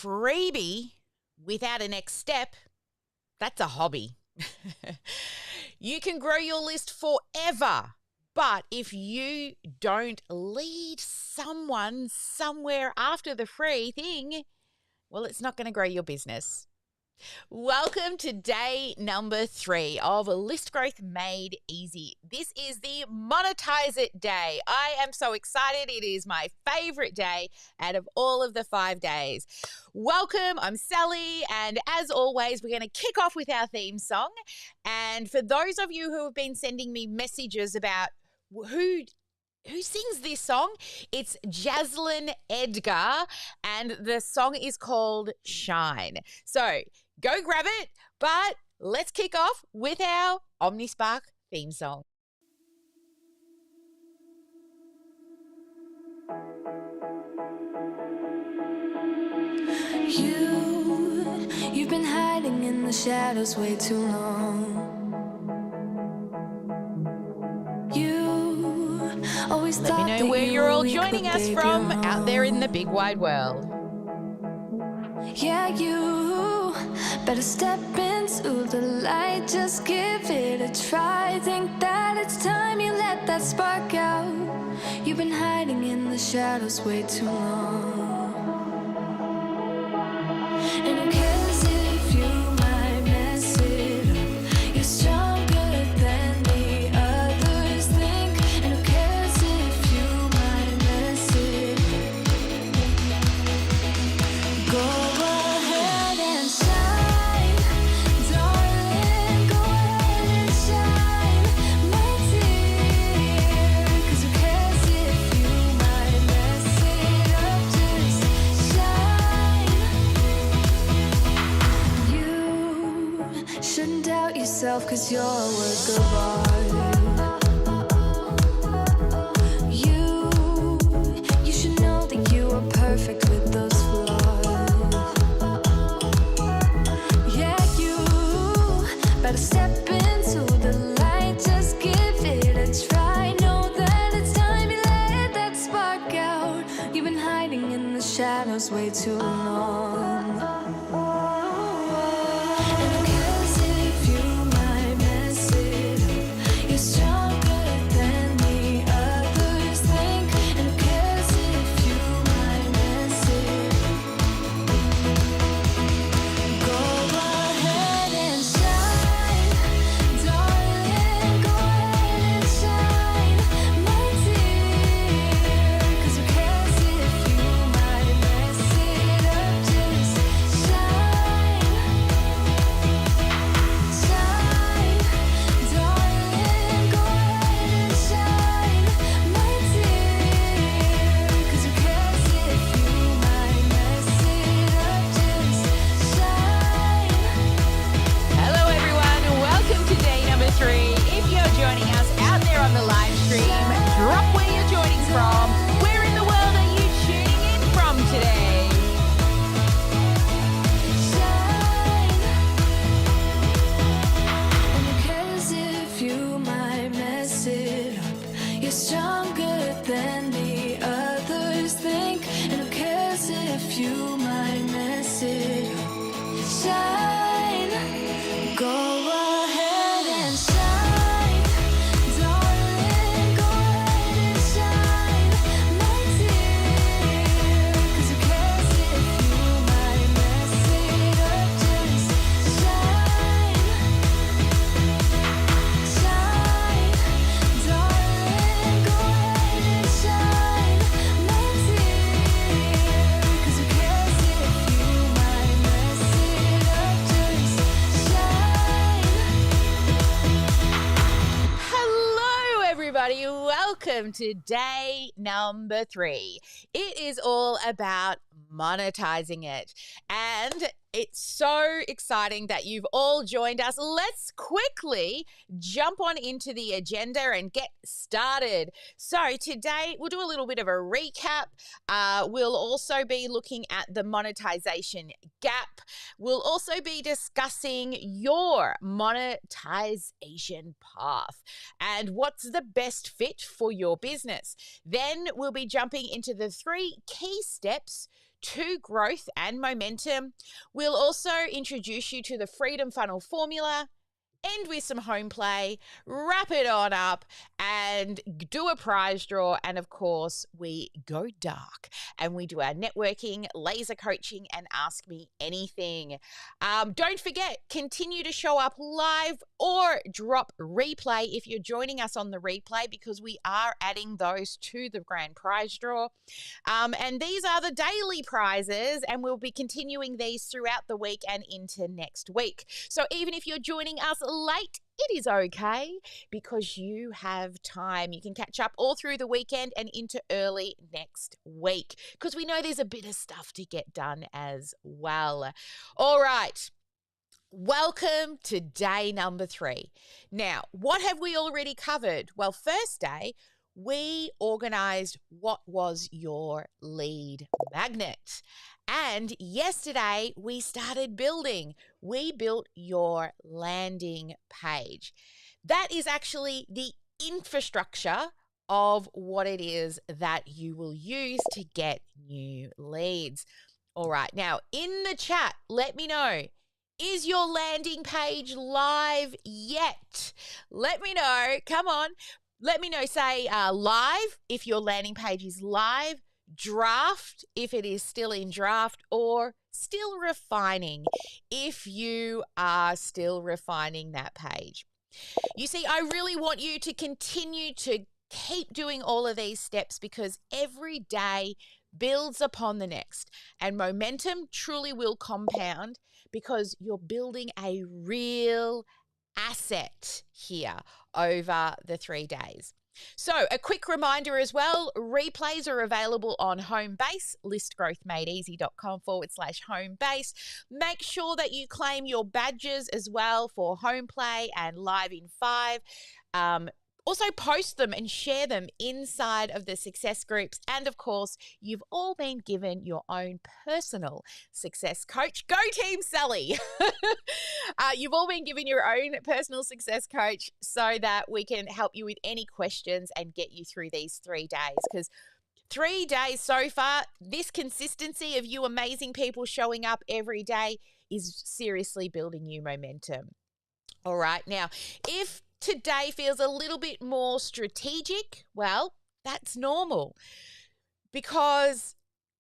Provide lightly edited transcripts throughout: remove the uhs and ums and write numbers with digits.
freebie without a next step, that's a hobby. You can grow your list forever, but if you don't lead someone somewhere after the free thing, well, it's not going to grow your business. Welcome to day number 3 of List Growth Made Easy. This is the Monetize It day. I am so excited. It is my favorite day out of all of the 5 days. Welcome, I'm Sally, and as always, we're going to kick off with our theme song. And for those of you who have been sending me messages about who sings this song, it's Jaslyn Edgar, and the song is called Shine. So go grab it, but let's kick off with our OmniSpark theme song. You've been hiding in the shadows way too long. You always Let me know where you're all joining us from out there in the big wide world. Yeah, you better step into the light, just give it a try. Think that it's time you let that spark out. You've been hiding in the shadows way too long. And who cares if you might mess it up? You're stronger than the others think. And who cares if you might mess it up? Go cause you're a work of art. You should know that you are perfect with those flaws. Yeah, you better step into the light, just give it a try. Know that it's time you let that spark out. You've been hiding in the shadows way too long. Welcome to day number 3. It is all about monetizing it. And it's so exciting that you've all joined us. Let's quickly jump on into the agenda and get started. So today we'll do a little bit of a recap. We'll also be looking at the monetization gap. We'll also be discussing your monetization path and what's the best fit for your business. Then we'll be jumping into the 3 key steps to growth and momentum. We'll also introduce you to the Freedom Funnel formula, end with some home play, wrap it on up, and do a prize draw. And of course, we go dark and we do our networking, laser coaching, and ask me anything. Don't forget, continue to show up live or drop replay if you're joining us on the replay, because we are adding those to the grand prize draw. And these are the daily prizes, and we'll be continuing these throughout the week and into next week. So even if you're joining us late, it is okay, because you have time. You can catch up all through the weekend and into early next week, because we know there's a bit of stuff to get done as well. All right. Welcome to day number 3. Now, what have we already covered? Well, first day, we organized what was your lead magnet. And yesterday, we started building. We built your landing page. That is actually the infrastructure of what it is that you will use to get new leads. All right. Now, in the chat, let me know. Is your landing page live yet? Let me know. Come on. Let me know. Say live if your landing page is live, draft if it is still in draft, or still refining if you are still refining that page. You see, I really want you to continue to keep doing all of these steps, because every day builds upon the next, and momentum truly will compound, because you're building a real asset here over the 3 days. So a quick reminder as well, replays are available on Homebase, listgrowthmadeeasy.com/homebase. Make sure that you claim your badges as well for home play and live in 5. Also post them and share them inside of the success groups. And of course, you've all been given your own personal success coach. Go Team Sally. You've all been given your own personal success coach, so that we can help you with any questions and get you through these 3 days. Because 3 days so far, this consistency of you amazing people showing up every day is seriously building you momentum. All right. Now, if today feels a little bit more strategic, well, that's normal, because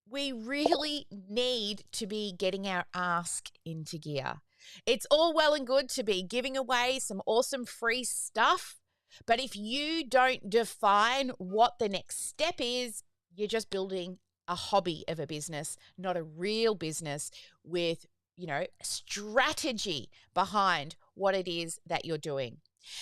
we really need to be getting our ask into gear. It's all well and good to be giving away some awesome free stuff, but if you don't define what the next step is, you're just building a hobby of a business, not a real business with, strategy behind what it is that you're doing.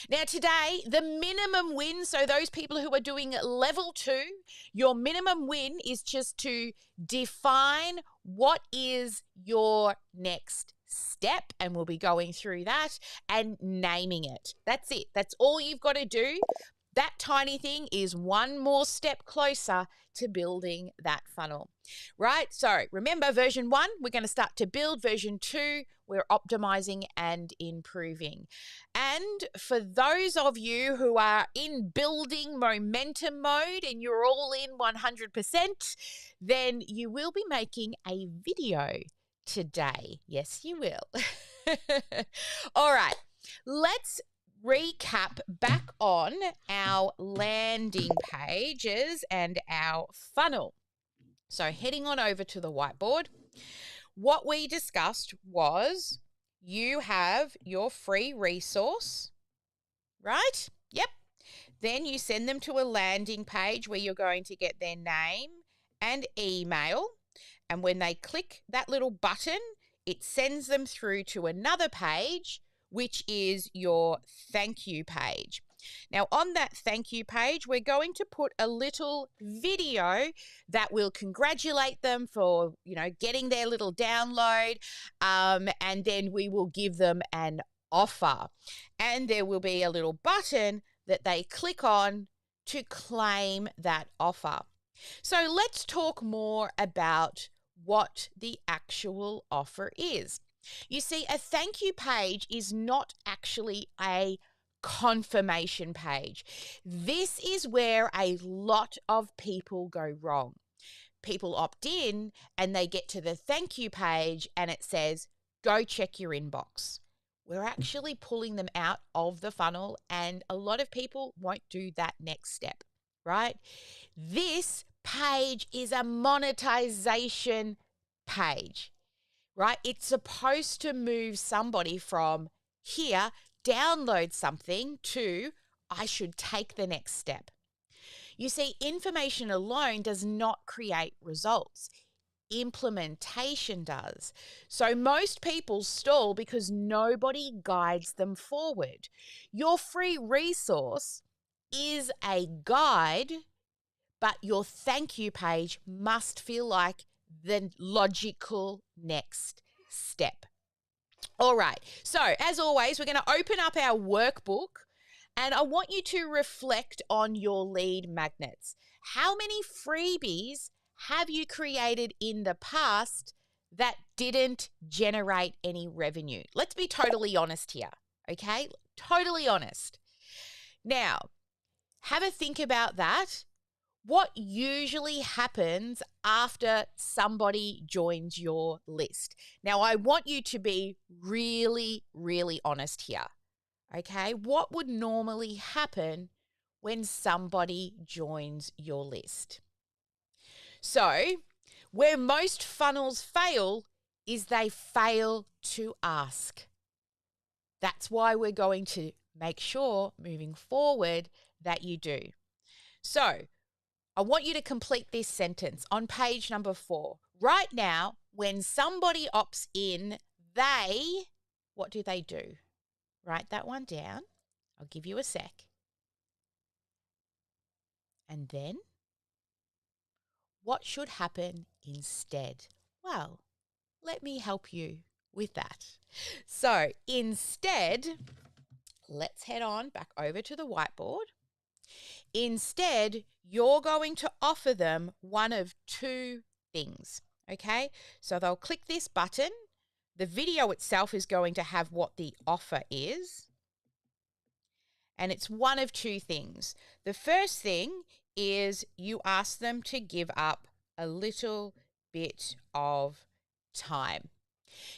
Now today, the minimum win, so those people who are doing level 2, your minimum win is just to define what is your next step, and we'll be going through that and naming it. That's it. That's all you've got to do. That tiny thing is one more step closer to building that funnel, right? So remember, version 1, we're going to start to build. Version 2, we're optimizing and improving. And for those of you who are in building momentum mode and you're all in 100%, then you will be making a video today. Yes, you will. All right, let's recap back on our landing pages and our funnel. So heading on over to the whiteboard, what we discussed was you have your free resource, right? Yep. Then you send them to a landing page where you're going to get their name and email. And when they click that little button, it sends them through to another page, which is your thank you page. Now, on that thank you page, we're going to put a little video that will congratulate them for, getting their little download, and then we will give them an offer. And there will be a little button that they click on to claim that offer. So let's talk more about what the actual offer is. You see, a thank you page is not actually a confirmation page. This is where a lot of people go wrong. people opt in and they get to the thank you page and it says, go check your inbox. We're actually pulling them out of the funnel, and a lot of people won't do that next step, right? This page is a monetization page, right? It's supposed to move somebody from here, download something, to I should take the next step. You see, information alone does not create results. Implementation does. So most people stall because nobody guides them forward. Your free resource is a guide, but your thank you page must feel like the logical next step. All right. So as always, we're going to open up our workbook and I want you to reflect on your lead magnets. How many freebies have you created in the past that didn't generate any revenue? Let's be totally honest here, okay? Totally honest. Now, have a think about that. What usually happens after somebody joins your list? Now, I want you to be really, really honest here, okay? What would normally happen when somebody joins your list? So, where most funnels fail is they fail to ask. That's why we're going to make sure moving forward that you do. So, I want you to complete this sentence on page number 4. Right now, when somebody opts in, what do they do? Write that one down. I'll give you a sec. And then, what should happen instead? Well, let me help you with that. So instead, let's head on back over to the whiteboard. Instead, you're going to offer them one of two things, okay? So they'll click this button. The video itself is going to have what the offer is. And it's one of two things. The first thing is you ask them to give up a little bit of time.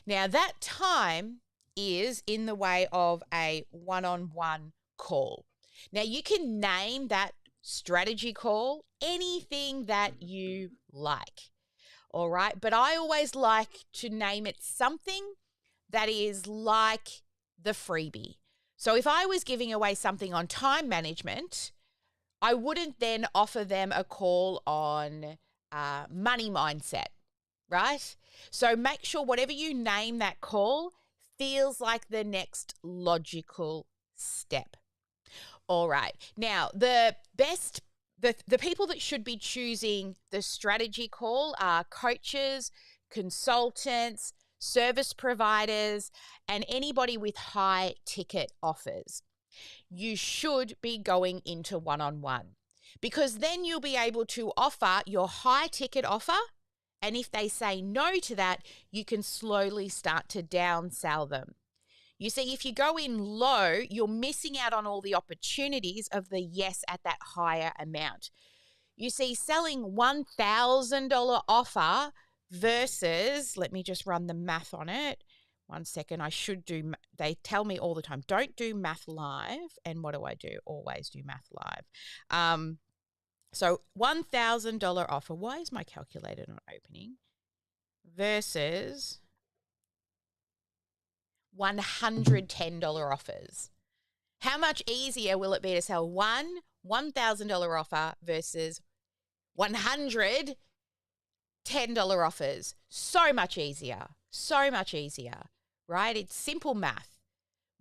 Now, that time is in the way of a one-on-one call. Now, you can name that strategy call anything that you like, all right? But I always like to name it something that is like the freebie. So if I was giving away something on time management, I wouldn't then offer them a call on money mindset, right? So make sure whatever you name that call feels like the next logical step. All right. Now, the people that should be choosing the strategy call are coaches, consultants, service providers, and anybody with high ticket offers. You should be going into one-on-one because then you'll be able to offer your high ticket offer. And if they say no to that, you can slowly start to downsell them. You see, if you go in low, you're missing out on all the opportunities of the yes at that higher amount. You see, selling $1,000 offer versus, let me just run the math on it. 1 second, they tell me all the time, don't do math live. And what do? Always do math live. So $1,000 offer, why is my calculator not opening? Versus $110 offers. How much easier will it be to sell one $1,000 offer versus $110 offers? So much easier, right? It's simple math.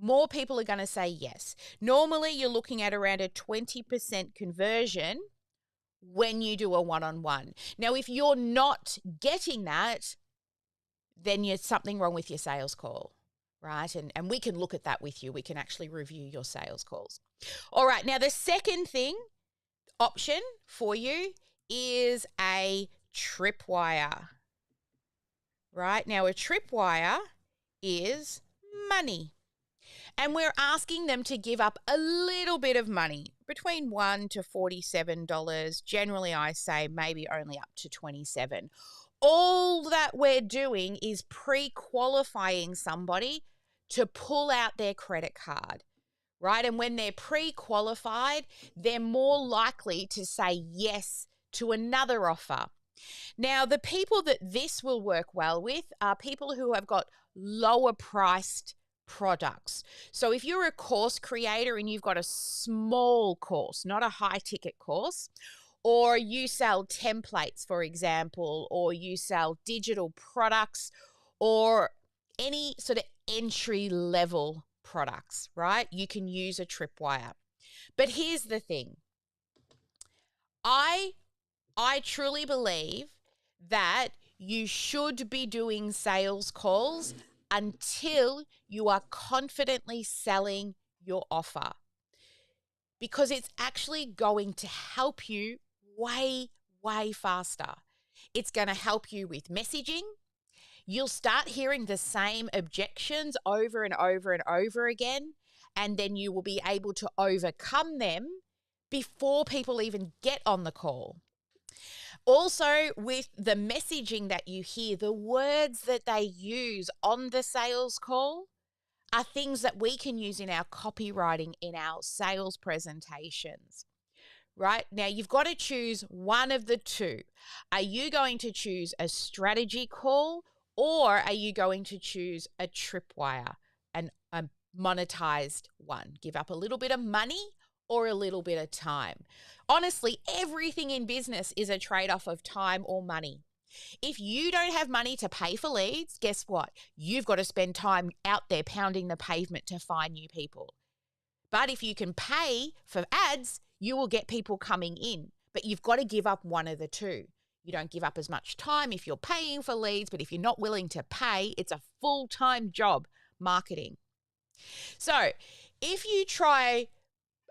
More people are going to say yes. Normally, you're looking at around a 20% conversion when you do a one-on-one. Now, if you're not getting that, then there's something wrong with your sales call, right? And we can look at that with you. We can actually review your sales calls. All right. Now, the second option for you is a tripwire, right? Now, a tripwire is money. And we're asking them to give up a little bit of money, between $1 to $47. Generally, I say maybe only up to $27. All that we're doing is pre-qualifying somebody to pull out their credit card, right? And when they're pre-qualified, they're more likely to say yes to another offer. Now, the people that this will work well with are people who have got lower priced products. So if you're a course creator and you've got a small course, not a high ticket course, or you sell templates, for example, or you sell digital products or any sort of entry level products, right? You can use a Tripwire. But here's the thing. I truly believe that you should be doing sales calls until you are confidently selling your offer, because it's actually going to help you way, way faster. It's going to help you with messaging. You'll start hearing the same objections over and over and over again, and then you will be able to overcome them before people even get on the call. Also, with the messaging that you hear, the words that they use on the sales call are things that we can use in our copywriting, in our sales presentations, right? Now, you've got to choose one of the two. Are you going to choose a strategy call, or are you going to choose a Tripwire, a monetized one? Give up a little bit of money or a little bit of time. Honestly, everything in business is a trade-off of time or money. If you don't have money to pay for leads, guess what? You've got to spend time out there pounding the pavement to find new people. But if you can pay for ads, you will get people coming in. But you've got to give up one of the two. You don't give up as much time if you're paying for leads, but if you're not willing to pay, it's a full-time job, marketing. So if you try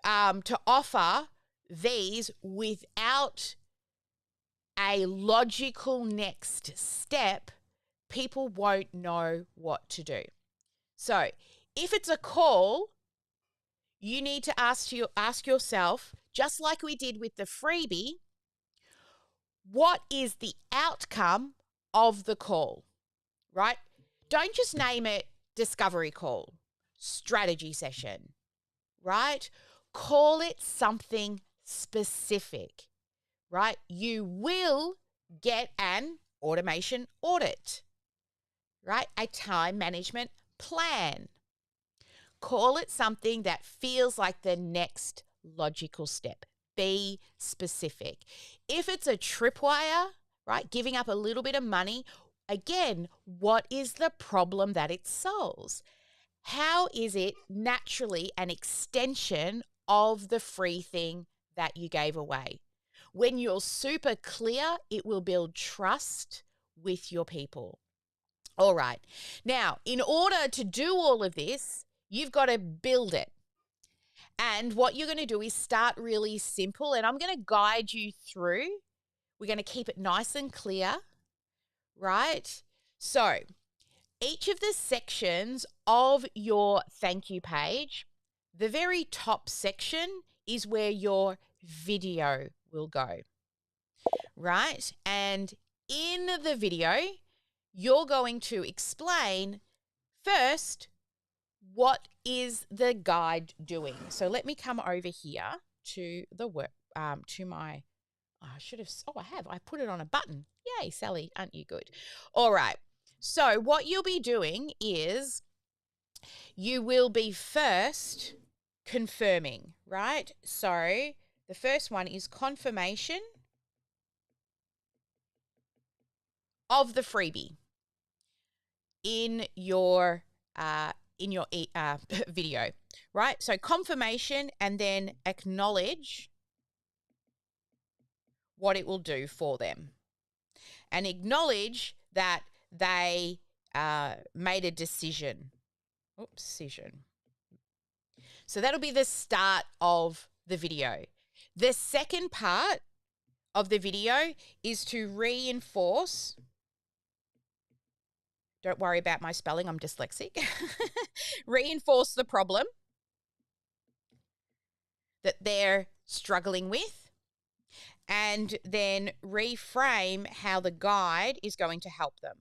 to offer these without a logical next step, people won't know what to do. So if it's a call, you need to ask yourself, just like we did with the freebie, what is the outcome of the call, right? Don't just name it discovery call, strategy session, right? Call it something specific, right? You will get an automation audit, right? A time management plan. Call it something that feels like the next logical step. Be specific. If it's a Tripwire, right, giving up a little bit of money, again, what is the problem that it solves? How is it naturally an extension of the free thing that you gave away? When you're super clear, it will build trust with your people. All right. Now, in order to do all of this, you've got to build it. And what you're going to do is start really simple, and I'm going to guide you through. We're going to keep it nice and clear, right? So each of the sections of your thank you page, the very top section is where your video will go, right? And in the video, you're going to explain first, what is the guide doing? So let me come over here to the work, to my, I put it on a button. Yay, Sally, aren't you good? All right. So what you'll be doing is you will be first confirming, right? So the first one is confirmation of the freebie in your video, right? So confirmation, and then acknowledge what it will do for them, and acknowledge that they made a decision. So that'll be the start of the video. The second part of the video is to reinforce. Don't worry about my spelling, I'm dyslexic. Reinforce the problem. that they're struggling with, and then reframe how the guide is going to help them.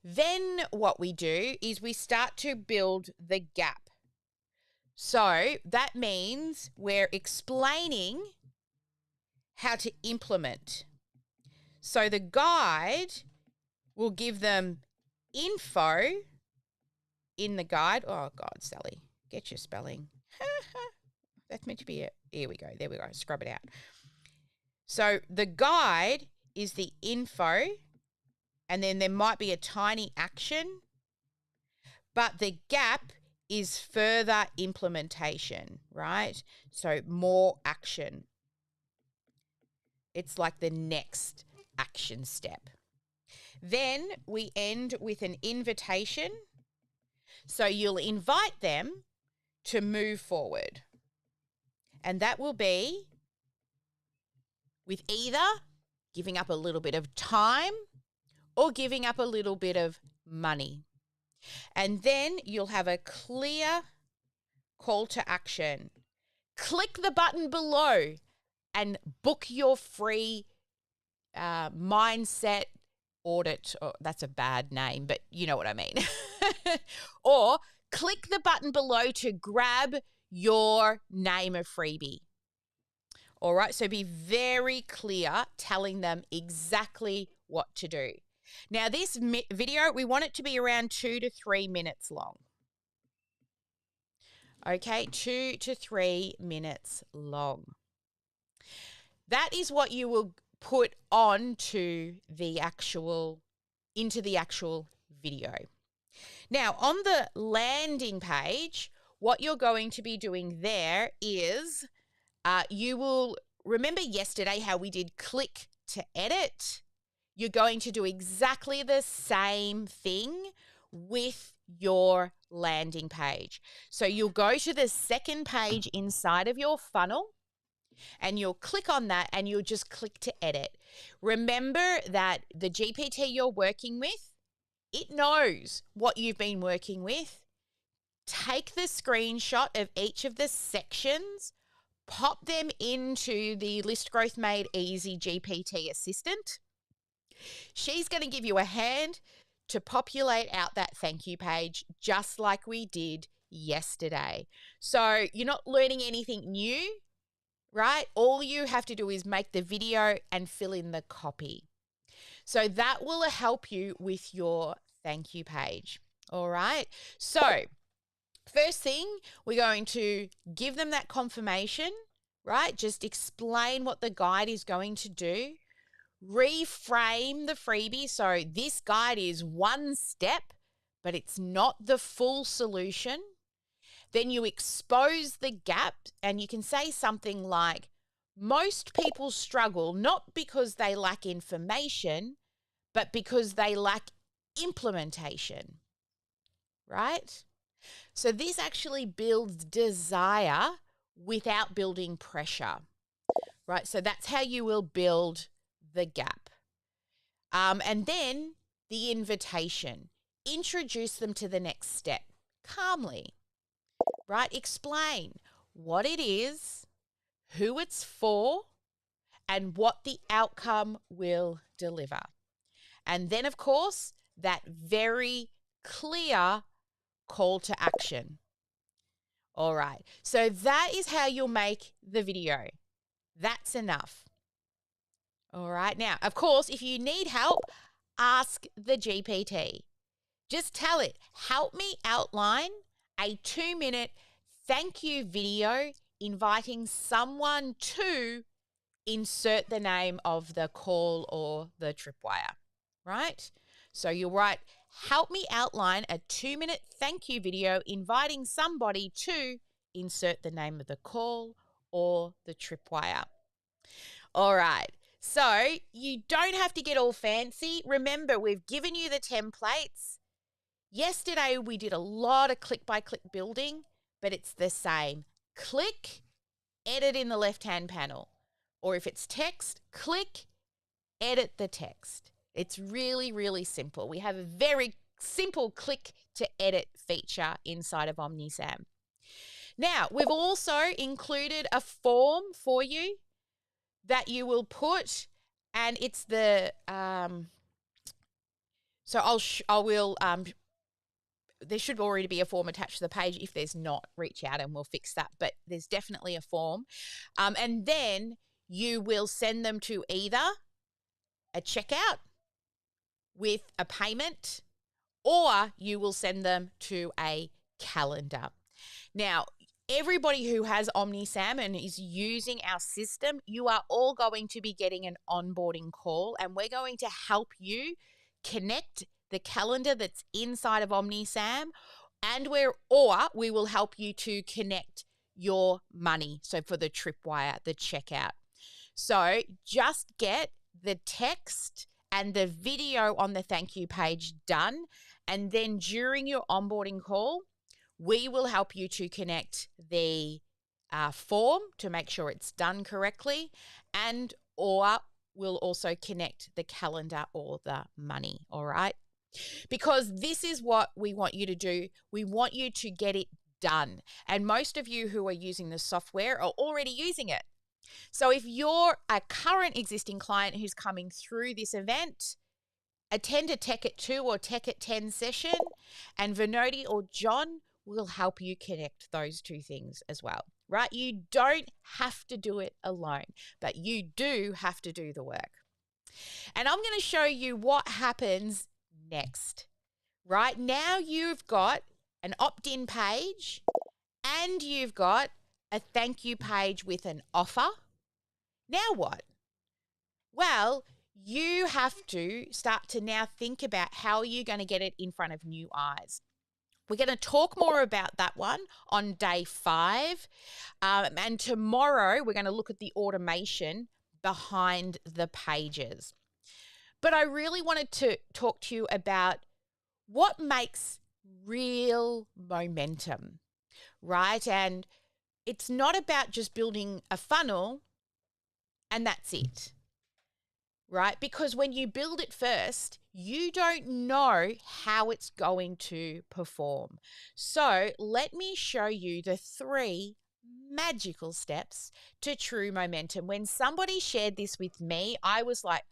Then what we do is we start to build the gap. So that means we're explaining how to implement. So the guide will give them info in the guide. Oh, God, Sally, get your spelling. That's meant to be it. Here we go. There we go. Scrub it out. So the guide is the info, and then there might be a tiny action, but the gap is further implementation, right? So more action. It's like the next action step. Then we end with an invitation. So you'll invite them to move forward. And that will be with either giving up a little bit of time or giving up a little bit of money. And then you'll have a clear call to action. Click the button below and book your free mindset audit. Oh, that's a bad name, but you know what I mean. Or click the button below to grab your name a freebie. All right, so be very clear telling them exactly what to do. Now, this video, we want it to be around 2 to 3 minutes long. Okay, 2 to 3 minutes long. That is what you will put into the actual video. Now, on the landing page, what you're going to be doing there is you will remember yesterday how we did click to edit. You're going to do exactly the same thing with your landing page. So you'll go to the second page inside of your funnel and you'll click on that and you'll just click to edit. Remember that the GPT you're working with, it knows what you've been working with. Take the screenshot of each of the sections, pop them into the List Growth Made Easy GPT assistant. She's going to give you a hand to populate out that thank you page just like we did yesterday. So you're not learning anything new, right? All you have to do is make the video and fill in the copy. So that will help you with your thank you page. All right. So first thing, we're going to give them that confirmation, right? Just explain what the guide is going to do. Reframe the freebie. So this guide is one step, but it's not the full solution. Then you expose the gap and you can say something like, most people struggle not because they lack information, but because they lack implementation, right? So this actually builds desire without building pressure, right? So that's how you will build the gap. And then the invitation. Introduce them to the next step calmly, right? Explain what it is, who it's for, and what the outcome will deliver. And then, of course, that very clear call to action. All right. So that is how you'll make the video. That's enough. All right. Now, of course, if you need help, ask the GPT. Just tell it, help me outline a 2-minute thank you video inviting someone to insert the name of the call or the tripwire, right? So you'll write, help me outline a 2-minute thank you video inviting somebody to insert the name of the call or the tripwire. All right. So you don't have to get all fancy. Remember, we've given you the templates. Yesterday, we did a lot of click-by-click building, but it's the same. Click, edit in the left-hand panel. Or if it's text, click, edit the text. It's really, really simple. We have a very simple click to edit feature inside of OmniSam. Now, we've also included a form for you that you will put, and it's the there should already be a form attached to the page. If there's not, reach out and we'll fix that. But there's definitely a form. And then you will send them to either a checkout with a payment, or you will send them to a calendar. Now, everybody who has OmniSam and is using our system, you are all going to be getting an onboarding call, and we're going to help you connect the calendar that's inside of OmniSam, and we will help you to connect your money. So for the Tripwire, the checkout. So just get the text and the video on the thank you page done, and then during your onboarding call, we will help you to connect the form to make sure it's done correctly, and or we'll also connect the calendar or the money, all right? Because this is what we want you to do. We want you to get it done. And most of you who are using the software are already using it. So if you're a current existing client who's coming through this event, attend a Tech at 2 or Tech at 10 session, and Vinodi or John will help you connect those two things as well, right? You don't have to do it alone, but you do have to do the work. And I'm going to show you what happens next. Right now you've got an opt-in page and you've got a thank you page with an offer. Now what? Well, you have to start to now think about how you're going to get it in front of new eyes. We're going to talk more about that one on day 5. And tomorrow we're going to look at the automation behind the pages. But I really wanted to talk to you about what makes real momentum, right? And it's not about just building a funnel and that's it, right? Because when you build it first, you don't know how it's going to perform. So let me show you the 3 magical steps to true momentum. When somebody shared this with me, I was like,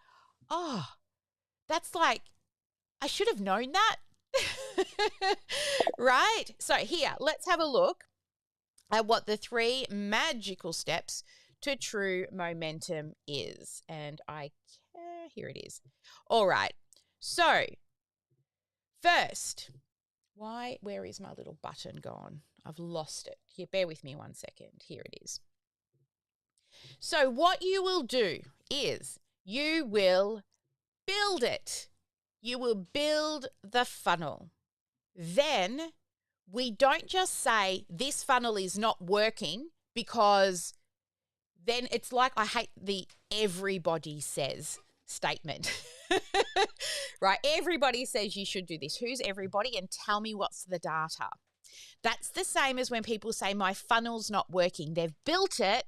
oh, that's like, I should have known that. Right? So here, let's have a look at what the 3 magical steps to true momentum is. And here it is. All right. So first, where is my little button gone? I've lost it. Here, bear with me one second. Here it is. So what you will do is you will build it. You will build the funnel. Then we don't just say this funnel is not working, because then it's like, I hate the everybody says statement, right? Everybody says you should do this. Who's everybody? And tell me what's the data. That's the same as when people say my funnel's not working. They've built it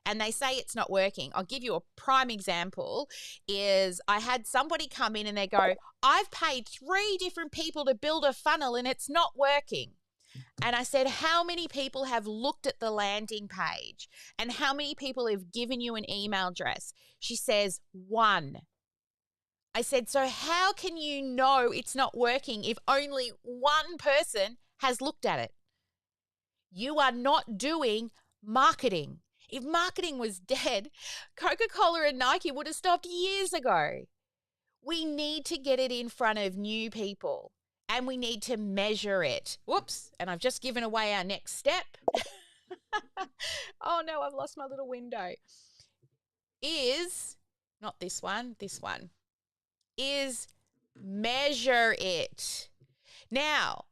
and they say it's not working. I'll give you a prime example. Is I had somebody come in and they go, I've paid 3 different people to build a funnel and it's not working. And I said, how many people have looked at the landing page? And how many people have given you an email address? She says, 1. I said, so how can you know it's not working if only 1 person has looked at it? You are not doing marketing. If marketing was dead, Coca-Cola and Nike would have stopped years ago. We need to get it in front of new people and we need to measure it. Whoops, and I've just given away our next step. Oh no, I've lost my little window. Not this one, is measure it. Now,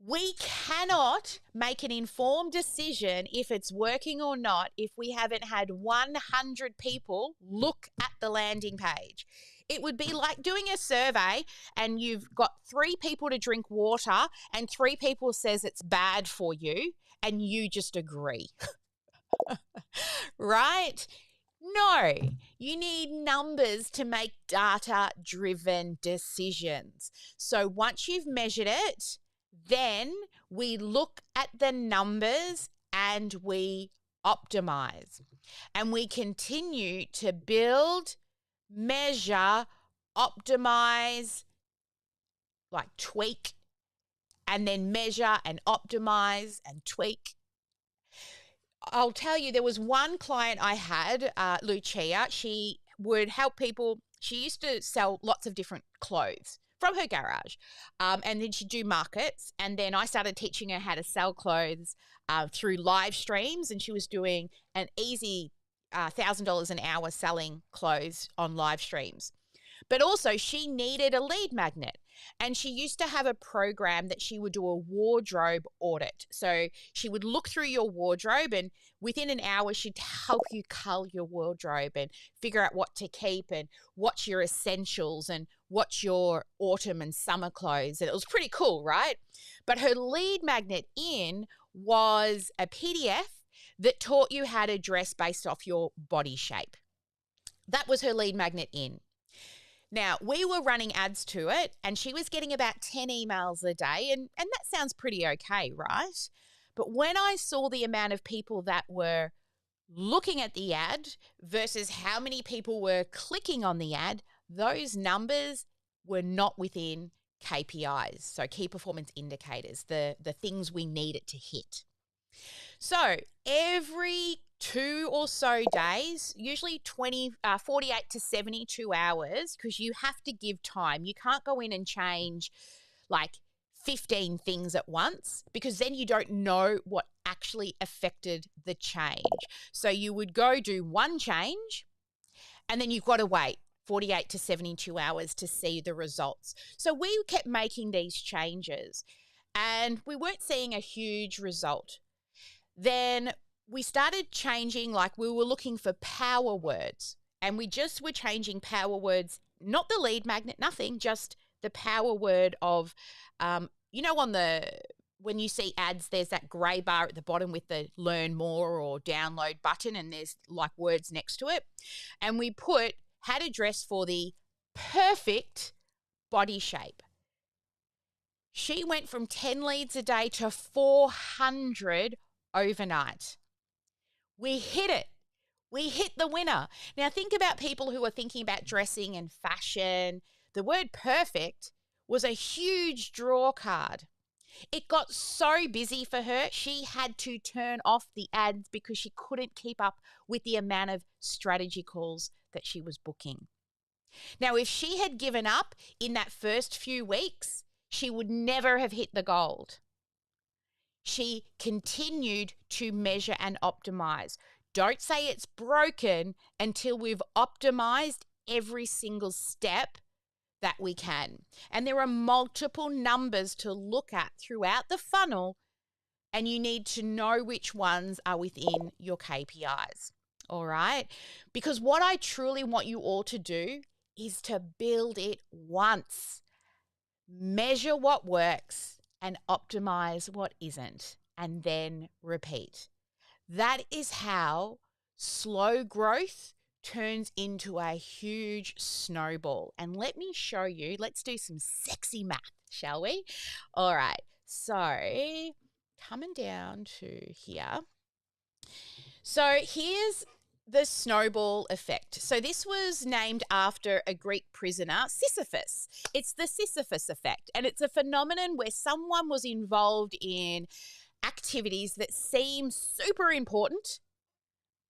we cannot make an informed decision if it's working or not if we haven't had 100 people look at the landing page. It would be like doing a survey and you've got 3 people to drink water and 3 people says it's bad for you and you just agree. Right? No, you need numbers to make data-driven decisions. So once you've measured it, then we look at the numbers and we optimize. And we continue to build, measure, optimize, like tweak, and then measure and optimize and tweak. I'll tell you, there was one client I had, Lucia. She would help people. She used to sell lots of different clothes from her garage. And then she'd do markets. And then I started teaching her how to sell clothes through live streams. And she was doing an easy $1,000 an hour selling clothes on live streams. But also she needed a lead magnet. And she used to have a program that she would do a wardrobe audit. So she would look through your wardrobe, and within an hour, she'd help you cull your wardrobe and figure out what to keep and what's your essentials and what's your autumn and summer clothes. And it was pretty cool, right? But her lead magnet in was a PDF that taught you how to dress based off your body shape. That was her lead magnet in. Now, we were running ads to it, and she was getting about 10 emails a day, and that sounds pretty okay, right? But when I saw the amount of people that were looking at the ad versus how many people were clicking on the ad, those numbers were not within KPIs, so key performance indicators, the things we need it to hit. So every 2 or so days, usually 48 to 72 hours, because you have to give time. You can't go in and change like 15 things at once, because then you don't know what actually affected the change. So you would go do one change, and then you've got to wait 48 to 72 hours to see the results. So we kept making these changes, and we weren't seeing a huge result. Then we started changing, like we were looking for power words, and we just were changing power words, not the lead magnet, nothing, just the power word of, on when you see ads, there's that gray bar at the bottom with the learn more or download button, and there's like words next to it. And we put how to dress for the perfect body shape. She went from 10 leads a day to 400 overnight. We hit it. We hit the winner. Now think about people who are thinking about dressing and fashion. The word perfect was a huge draw card. It got so busy for her, she had to turn off the ads because she couldn't keep up with the amount of strategy calls that she was booking. Now, if she had given up in that first few weeks, she would never have hit the gold. She continued to measure and optimize. Don't say it's broken until we've optimized every single step that we can. And there are multiple numbers to look at throughout the funnel, and you need to know which ones are within your KPIs. All right? Because what I truly want you all to do is to build it once. Measure what works and optimize what isn't, and then repeat. That is how slow growth turns into a huge snowball. And let me show you, let's do some sexy math, shall we? All right, so coming down to here. So here's the snowball effect. So this was named after a Greek prisoner, Sisyphus. It's the Sisyphus effect, and it's a phenomenon where someone was involved in activities that seem super important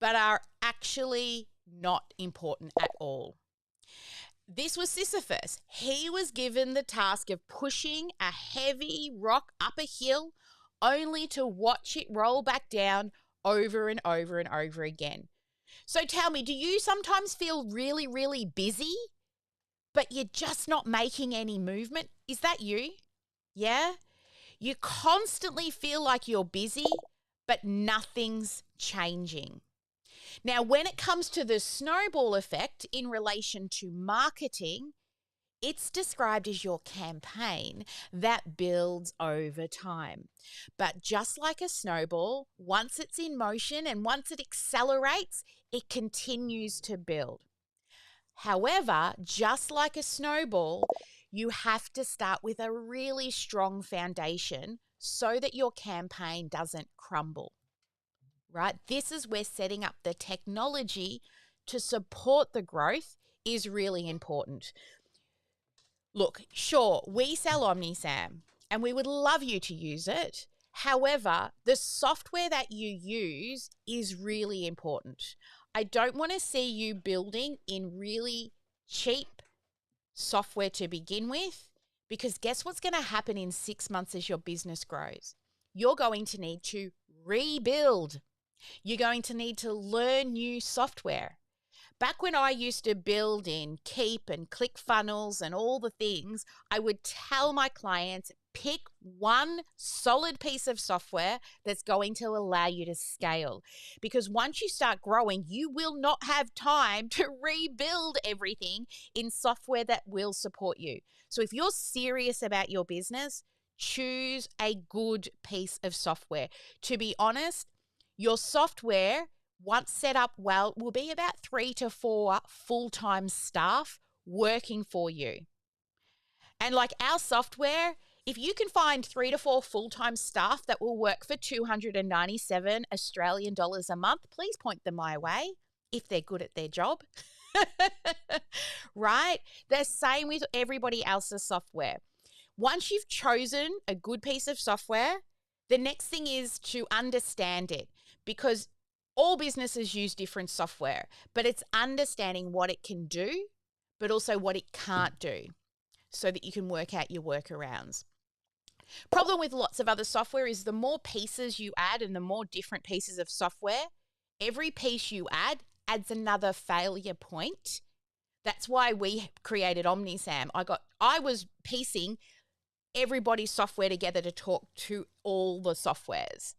but are actually not important at all. This was Sisyphus. He was given the task of pushing a heavy rock up a hill only to watch it roll back down over and over and over again. So tell me, do you sometimes feel really, really busy, but you're just not making any movement? Is that you? Yeah? You constantly feel like you're busy, but nothing's changing. Now, when it comes to the snowball effect in relation to marketing, It's described as your campaign that builds over time. But just like a snowball, once it's in motion and once it accelerates, it continues to build. However, just like a snowball, you have to start with a really strong foundation so that your campaign doesn't crumble, right? This is where setting up the technology to support the growth is really important. Look, sure, we sell OmniSam and we would love you to use it. However, the software that you use is really important. I don't want to see you building in really cheap software to begin with, because guess what's going to happen in 6 months as your business grows? You're going to need to rebuild. You're going to need to learn new software. Back when I used to build in Keep and ClickFunnels and all the things, I would tell my clients, pick one solid piece of software that's going to allow you to scale. Because once you start growing, you will not have time to rebuild everything in software that will support you. So if you're serious about your business, choose a good piece of software. To be honest, your software, once set up well, will be about 3 to 4 full-time staff working for you. And like our software, if you can find 3 to 4 full-time staff that will work for 297 Australian dollars a month, please point them my way if they're good at their job. Right? The same with everybody else's software. Once you've chosen a good piece of software, the next thing is to understand it, because all businesses use different software, but it's understanding what it can do, but also what it can't do, so that you can work out your workarounds. Problem with lots of other software is the more pieces you add and the more different pieces of software, every piece you add adds another failure point. That's why we created OmniSam. I was piecing everybody's software together to talk to all the softwares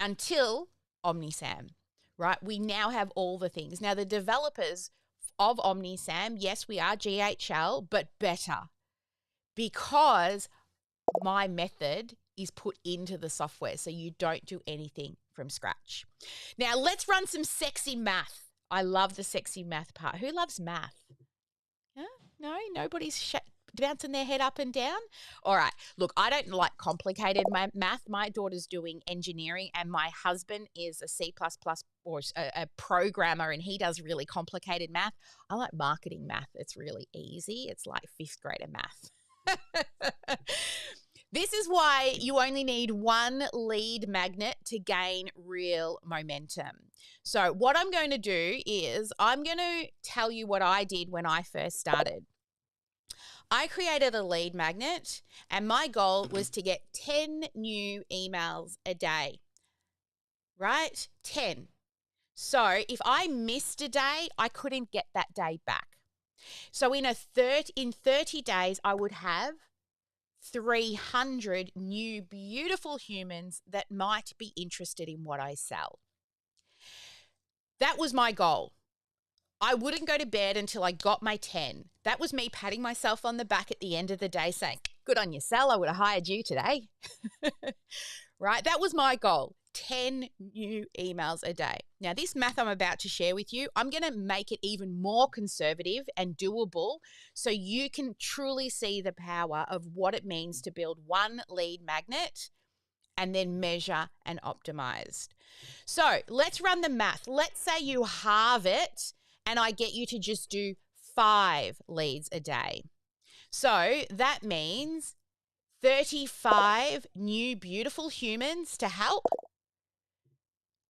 until OmniSam, right? We now have all the things. Now, the developers of OmniSam, yes, we are GHL, but better, because my method is put into the software, so you don't do anything from scratch. Now, let's run some sexy math. I love the sexy math part. Who loves math? Huh? No, nobody's bouncing their head up and down. All right. Look, I don't like complicated math. My daughter's doing engineering and my husband is a C++ or a programmer, and he does really complicated math. I like marketing math. It's really easy. It's like 5th grader math. This is why you only need one lead magnet to gain real momentum. So what I'm going to do is I'm going to tell you what I did when I first started. I created a lead magnet and my goal was to get 10 new emails a day, right? 10. So if I missed a day, I couldn't get that day back. So in 30 days, I would have 300 new beautiful humans that might be interested in what I sell. That was my goal. I wouldn't go to bed until I got my 10. That was me patting myself on the back at the end of the day saying, good on you, Sal, I would have hired you today. Right? That was my goal, 10 new emails a day. Now, this math I'm about to share with you, I'm going to make it even more conservative and doable so you can truly see the power of what it means to build one lead magnet and then measure and optimize. So let's run the math. Let's say you halve it and I get you to just do 5 leads a day. So that means 35 new beautiful humans to help.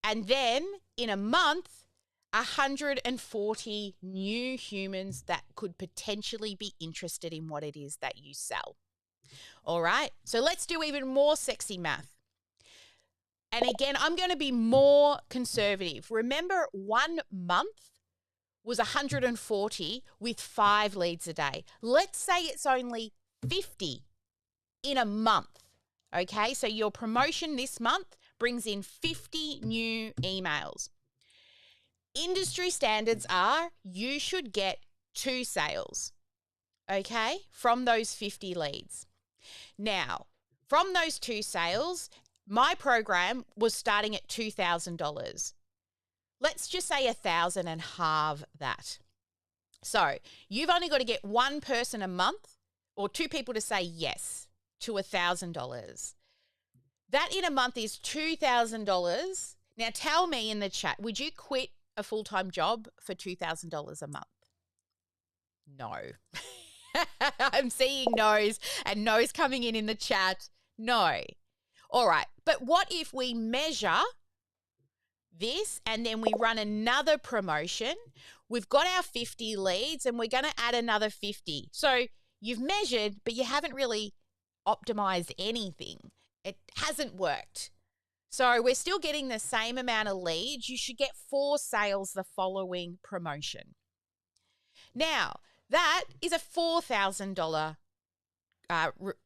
And then in a month, 140 new humans that could potentially be interested in what it is that you sell. All right, so let's do even more sexy math. And again, I'm going to be more conservative. Remember, 1 month was 140 with 5 leads a day. Let's say it's only 50 in a month, okay? So your promotion this month brings in 50 new emails. Industry standards are you should get 2 sales. okay, from those 50 leads. Now, from those 2 sales, my program was starting at $2,000. Let's just say 1,000 and halve that. So you've only got to get one person a month or 2 people to say yes to $1,000. That in a month is $2,000. Now tell me in the chat, would you quit a full-time job for $2,000 a month? No. I'm seeing no's and no's coming in the chat. No. All right. But what if we measure this and then we run another promotion? We've got our 50 leads and we're going to add another 50. So you've measured, but you haven't really optimized anything. It hasn't worked. So we're still getting the same amount of leads. You should get 4 sales the following promotion. Now, that is a $4,000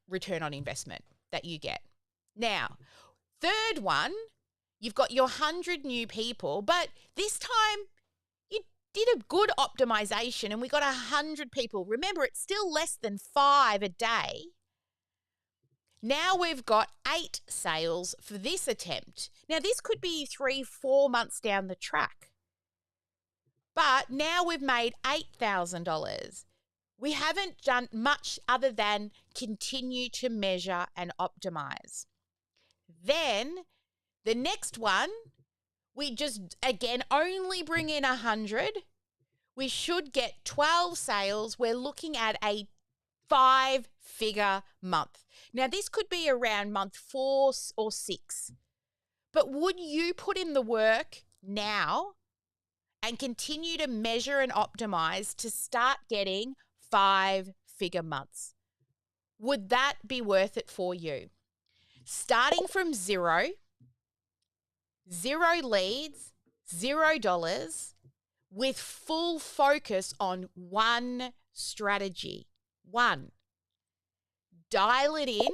return on investment that you get. Now, third one, you've got your 100 new people, but this time you did a good optimization and we got 100 people. Remember, it's still less than 5 a day. Now we've got 8 sales for this attempt. Now, this could be 3-4 months down the track. But now we've made $8,000. We haven't done much other than continue to measure and optimize. Then the next one, we just, again, only bring in 100. We should get 12 sales. We're looking at a 5-figure month. Now, this could be around month 4 or 6. But would you put in the work now and continue to measure and optimize to start getting 5-figure months? Would that be worth it for you? Starting from zero leads, $0, with full focus on one strategy. One, dial it in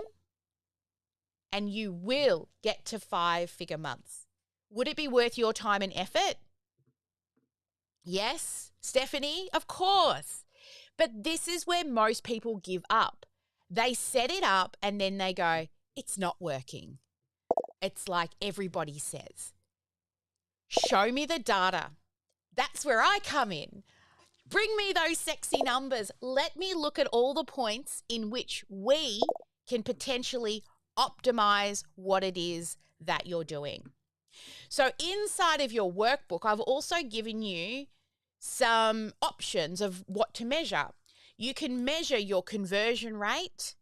and you will get to 5-figure months. Would it be worth your time and effort? Yes, Stephanie, of course. But this is where most people give up. They set it up and then they go, it's not working. It's like everybody says. Show me the data. That's where I come in. Bring me those sexy numbers. Let me look at all the points in which we can potentially optimize what it is that you're doing. So inside of your workbook, I've also given you some options of what to measure. You can measure your conversion rate.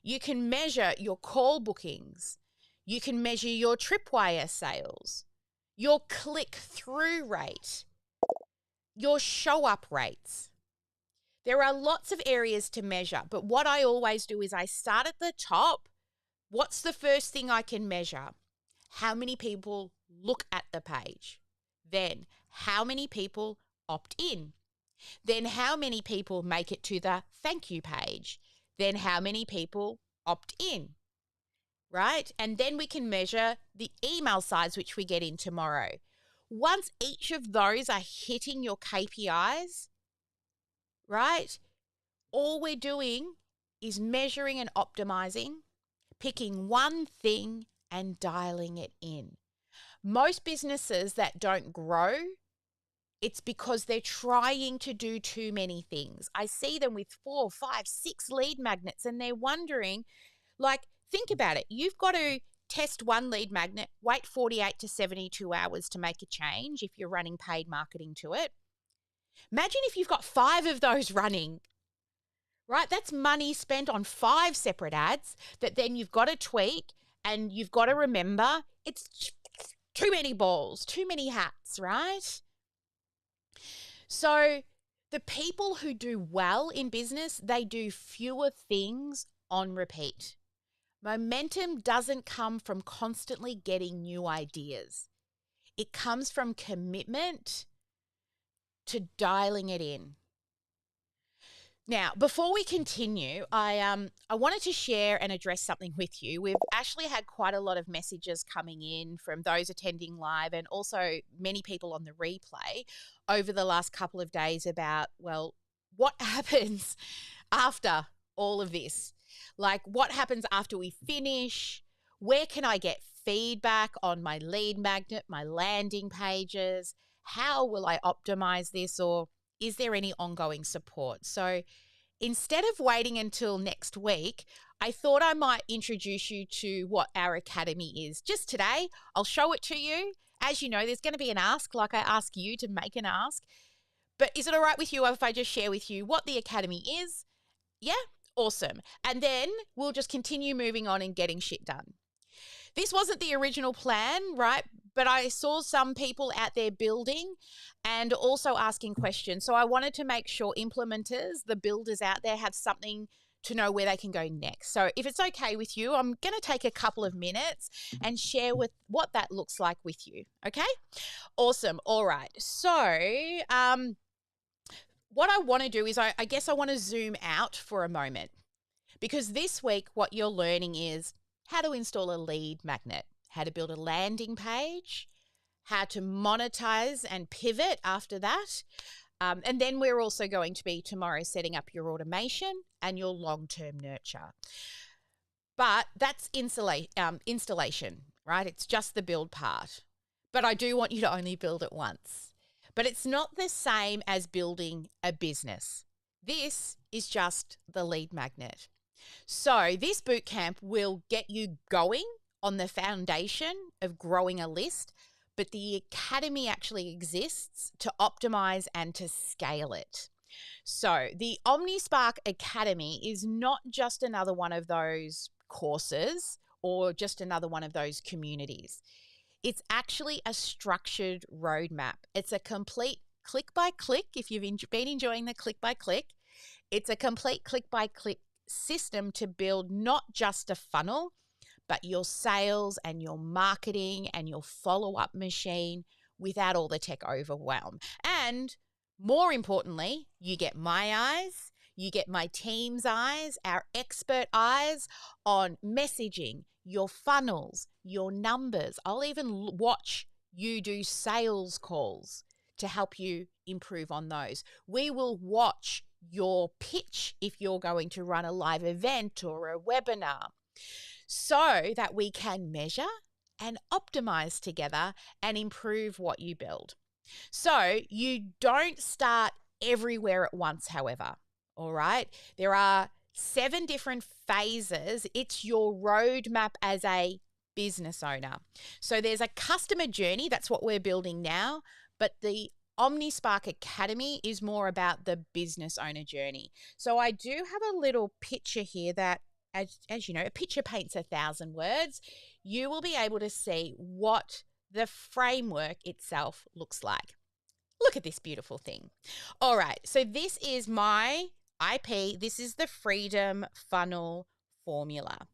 You can measure your call bookings. You can measure your Tripwire sales, your click-through rate, your show-up rates. There are lots of areas to measure, but what I always do is I start at the top. What's the first thing I can measure? How many people look at the page? Then, how many people opt in? Then, how many people make it to the thank you page? Then, how many people opt in? Right? And then we can measure the email size, which we get in tomorrow. Once each of those are hitting your KPIs, right, all we're doing is measuring and optimizing, picking one thing and dialing it in. Most businesses that don't grow, it's because they're trying to do too many things. I see them with 4, 5, 6 lead magnets and they're wondering, like, think about it. You've got to test one lead magnet, wait 48 to 72 hours to make a change if you're running paid marketing to it. Imagine if you've got 5 of those running, right? That's money spent on 5 separate ads that then you've got to tweak and you've got to remember it's too many balls, too many hats, right? So the people who do well in business, they do fewer things on repeat. Momentum doesn't come from constantly getting new ideas. It comes from commitment to dialing it in. Now, before we continue, I wanted to share and address something with you. We've actually had quite a lot of messages coming in from those attending live and also many people on the replay over the last couple of days about, well, what happens after all of this? Like, what happens after we finish? Where can I get feedback on my lead magnet, my landing pages? How will I optimize this, or is there any ongoing support? So instead of waiting until next week, I thought I might introduce you to what our academy is. Just today, I'll show it to you. As you know, there's going to be an ask, like I ask you to make an ask. But is it all right with you if I just share with you what the academy is? Yeah? Awesome. And then we'll just continue moving on and getting shit done. This wasn't the original plan, right? But I saw some people out there building and also asking questions. So I wanted to make sure implementers, the builders out there, have something to know where they can go next. So if it's okay with you, I'm going to take a couple of minutes and share with what that looks like with you. Okay? Awesome. All right. So what I want to do is I guess I want to zoom out for a moment, because this week what you're learning is how to install a lead magnet, how to build a landing page, how to monetize and pivot after that. And then we're also going to be tomorrow setting up your automation and your long-term nurture. But that's installation, right? It's just the build part. But I do want you to only build it once. But it's not the same as building a business. This is just the lead magnet. So this bootcamp will get you going on the foundation of growing a list, but the academy actually exists to optimize and to scale it. So the OmniSpark Academy is not just another one of those courses or just another one of those communities. It's actually a structured roadmap. It's a complete click-by-click, if you've been enjoying the click-by-click, it's a complete click-by-click system to build not just a funnel, but your sales and your marketing and your follow-up machine without all the tech overwhelm. And more importantly, you get my eyes, you get my team's eyes, our expert eyes on messaging, your funnels, your numbers. I'll even watch you do sales calls to help you improve on those. We will watch your pitch if you're going to run a live event or a webinar, so that we can measure and optimize together and improve what you build. So you don't start everywhere at once, however, all right? There are 7 different phases. It's your roadmap as a business owner. So there's a customer journey. That's what we're building now. But the OmniSpark Academy is more about the business owner journey. So I do have a little picture here that, as you know, a picture paints 1,000 words. You will be able to see what the framework itself looks like. Look at this beautiful thing. All right, so this is my IP. This is the Freedom Funnel Formula.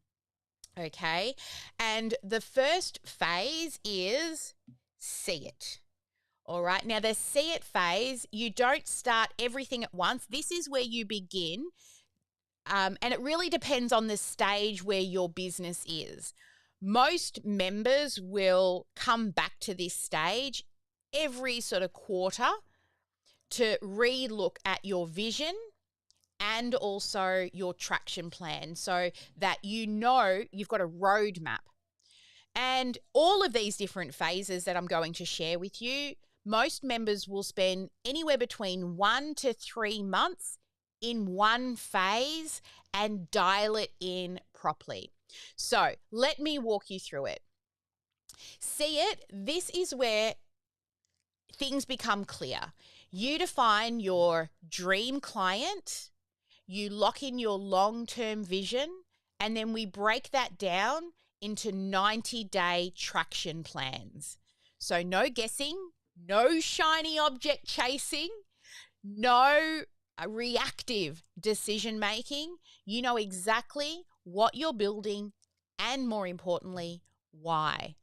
Okay, and the first phase is see it. All right, now the see it phase, you don't start everything at once. This is where you begin. And it really depends on the stage where your business is. Most members will come back to this stage every sort of quarter to re-look at your vision and also your traction plan, so that you know you've got a roadmap. And all of these different phases that I'm going to share with you, most members will spend anywhere between 1 to 3 months in one phase and dial it in properly. So let me walk you through it. See it, this is where things become clear. You define your dream client, you lock in your long-term vision, and then we break that down into 90-day traction plans. So no guessing, no shiny object chasing, no reactive decision making. You know exactly what you're building and, more importantly, why.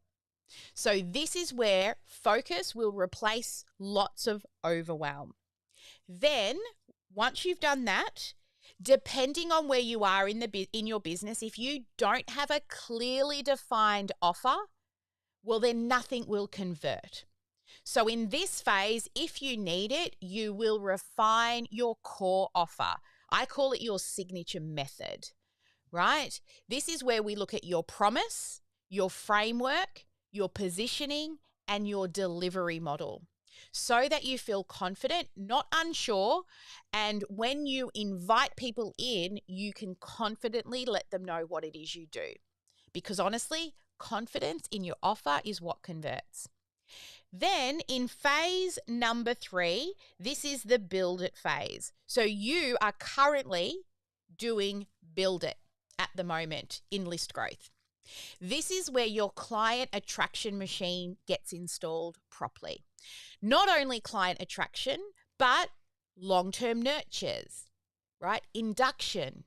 So this is where focus will replace lots of overwhelm. Then, once you've done that, depending on where you are in your business, if you don't have a clearly defined offer, well, then nothing will convert. So in this phase, if you need it, you will refine your core offer. I call it your signature method, right? This is where we look at your promise, your framework, your positioning, and your delivery model so that you feel confident, not unsure. And when you invite people in, you can confidently let them know what it is you do. Because honestly, confidence in your offer is what converts. Then in phase number 3, this is the build it phase. So you are currently doing build it at the moment in list growth. This is where your client attraction machine gets installed properly. Not only client attraction, but long-term nurtures, right? Induction,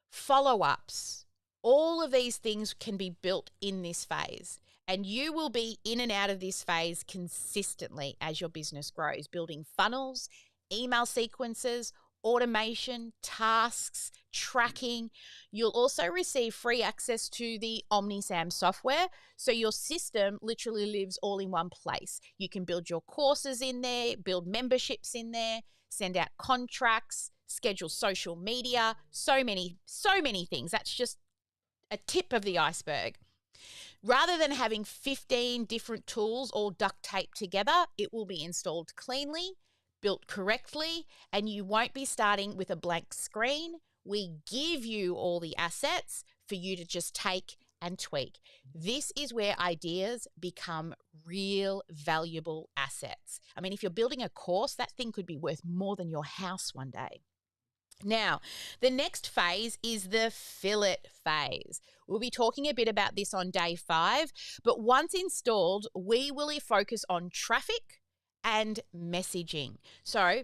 follow-ups. All of these things can be built in this phase. And you will be in and out of this phase consistently as your business grows, building funnels, email sequences, automation, tasks, tracking. You'll also receive free access to the OmniSam software. So your system literally lives all in one place. You can build your courses in there, build memberships in there, send out contracts, schedule social media, so many things. That's just a tip of the iceberg. Rather than having 15 different tools all duct taped together, it will be installed cleanly, built correctly, and you won't be starting with a blank screen. We give you all the assets for you to just take and tweak. This is where ideas become real valuable assets. I mean, if you're building a course, that thing could be worth more than your house one day. Now, the next phase is the fill it phase. We'll be talking a bit about this on day 5, but once installed, we will focus on traffic and messaging. So,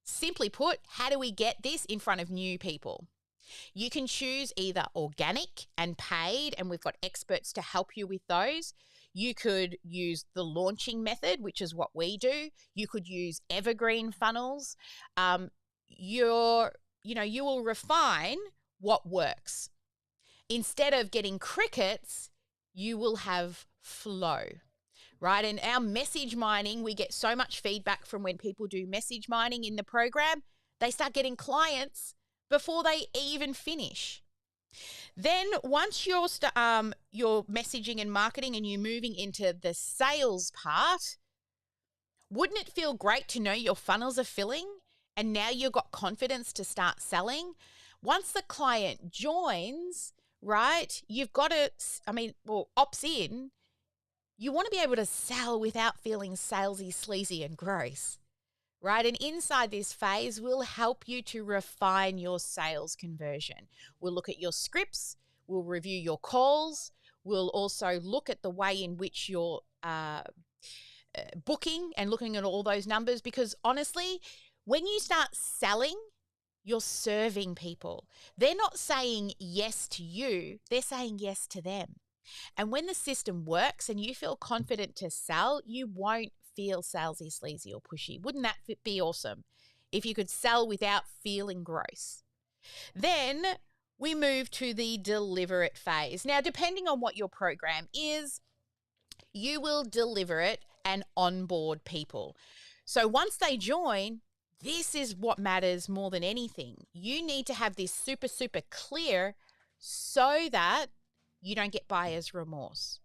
simply put, how do we get this in front of new people? You can choose either organic and paid, and we've got experts to help you with those. You could use the launching method, which is what we do. You could use evergreen funnels. You will refine what works. Instead of getting crickets, you will have flow, right? And our message mining, we get so much feedback from when people do message mining in the program, they start getting clients before they even finish. Then once you're messaging and marketing and you're moving into the sales part, wouldn't it feel great to know your funnels are filling and now you've got confidence to start selling? Once the client joins, right, you've got to, opts in, you want to be able to sell without feeling salesy, sleazy, and gross, right? And inside this phase, we'll help you to refine your sales conversion. We'll look at your scripts, we'll review your calls, we'll also look at the way in which you're booking and looking at all those numbers, because honestly, when you start selling, you're serving people. They're not saying yes to you, they're saying yes to them. And when the system works and you feel confident to sell, you won't feel salesy, sleazy, or pushy. Wouldn't that be awesome if you could sell without feeling gross? Then we move to the deliver it phase. Now, depending on what your program is, you will deliver it and onboard people. So once they join, this is what matters more than anything. You need to have this super, super clear so that you don't get buyer's remorse.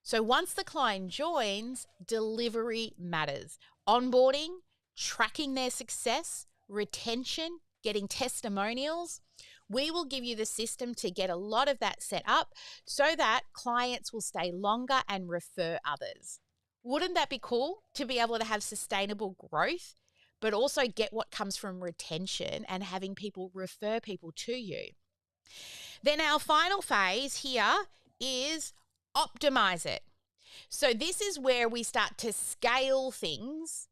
So once the client joins, delivery matters. Onboarding, tracking their success, retention, getting testimonials. We will give you the system to get a lot of that set up so that clients will stay longer and refer others. Wouldn't that be cool to be able to have sustainable growth, but also get what comes from retention and having people refer people to you? Then our final phase here is optimize it. So this is where we start to scale things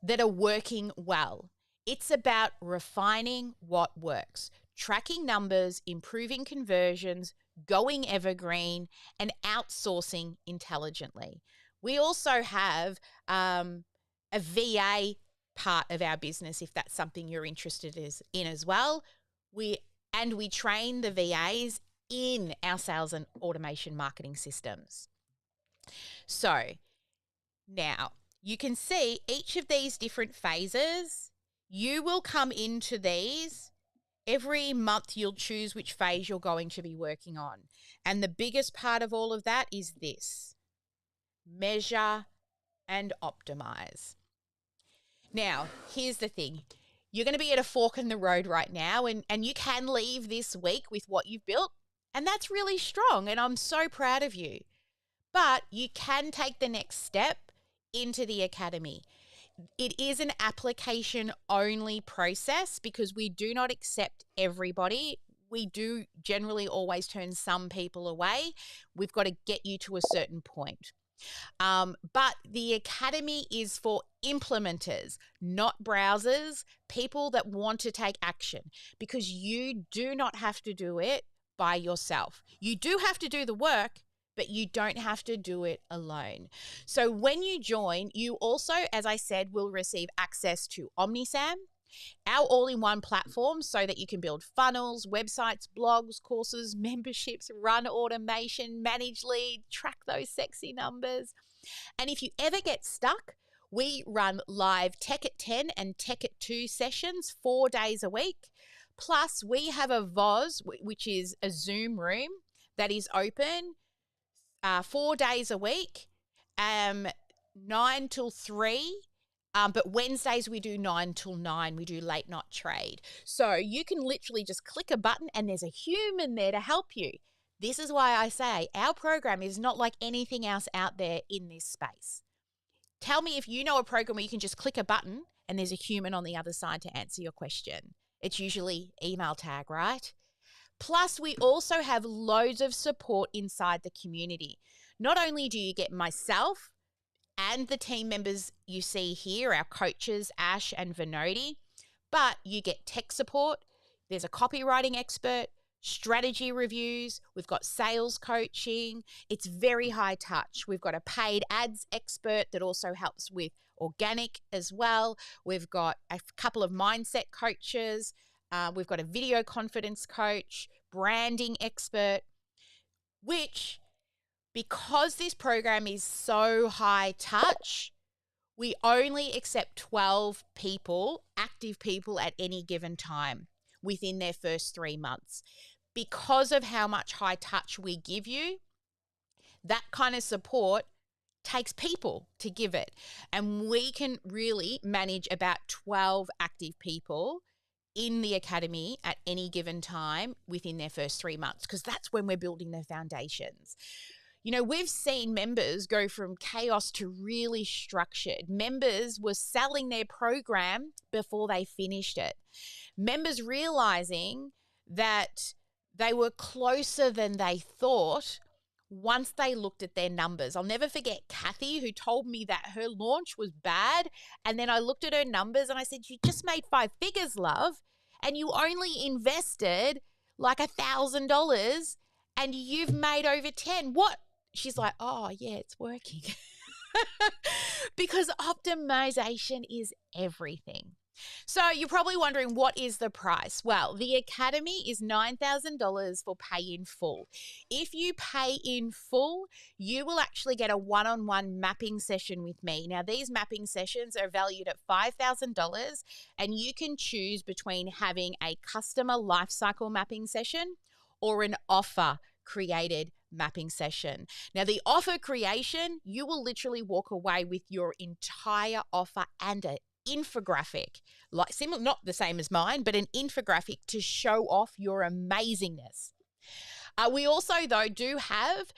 that are working well. It's about refining what works, tracking numbers, improving conversions, going evergreen, and outsourcing intelligently. We also have a VA part of our business, if that's something you're interested in as well. We train the VAs in our sales and automation marketing systems. So now you can see each of these different phases. You will come into these Every month you'll choose which phase you're going to be working on. And the biggest part of all of that is this: measure and optimize. Now, here's the thing. You're going to be at a fork in the road right now, and you can leave this week with what you've built, and that's really strong, and I'm so proud of you. But you can take the next step into the academy. It is an application-only process because we do not accept everybody. We do generally always turn some people away. We've got to get you to a certain point. But the academy is for implementers, not browsers, people that want to take action, because you do not have to do it by yourself. You do have to do the work, but you don't have to do it alone. So when you join, you also, as I said, will receive access to OmniSam, our all-in-one platform, so that you can build funnels, websites, blogs, courses, memberships, run automation, manage lead, track those sexy numbers. And if you ever get stuck, we run live Tech at 10 and Tech at 2 sessions 4 days a week. Plus, we have a VOZ, which is a Zoom room that is open 4 days a week, 9 till 3. But Wednesdays we do 9 till 9. We do late night trade. So you can literally just click a button and there's a human there to help you. This is why I say our program is not like anything else out there in this space. Tell me if you know a program where you can just click a button and there's a human on the other side to answer your question. It's usually email tag, right? Plus, we also have loads of support inside the community. Not only do you get myself and the team members you see here, our coaches, Ash and Vinodi, but you get tech support. There's a copywriting expert, strategy reviews. We've got sales coaching. It's very high touch. We've got a paid ads expert that also helps with organic as well. We've got a couple of mindset coaches. We've got a video confidence coach, branding expert, which, because this program is so high touch, we only accept 12 people, active people at any given time within their first 3 months. Because of how much high touch we give you, that kind of support takes people to give it. And we can really manage about 12 active people in the academy at any given time within their first 3 months, because that's when we're building their foundations. You know, we've seen members go from chaos to really structured. Members were selling their program before they finished it. Members realizing that they were closer than they thought once they looked at their numbers. I'll never forget Kathy, who told me that her launch was bad. And then I looked at her numbers and I said, you just made 5 figures, love, and you only invested like $1,000 and you've made over 10. What? She's like, oh, yeah, it's working. Because optimization is everything. So you're probably wondering, what is the price? Well, the academy is $9,000 for pay in full. If you pay in full, you will actually get a one-on-one mapping session with me. Now, these mapping sessions are valued at $5,000, and you can choose between having a customer lifecycle mapping session or an offer created mapping session. Now, the offer creation, you will literally walk away with your entire offer and an infographic, like similar, not the same as mine, but an infographic to show off your amazingness. We also, though, do have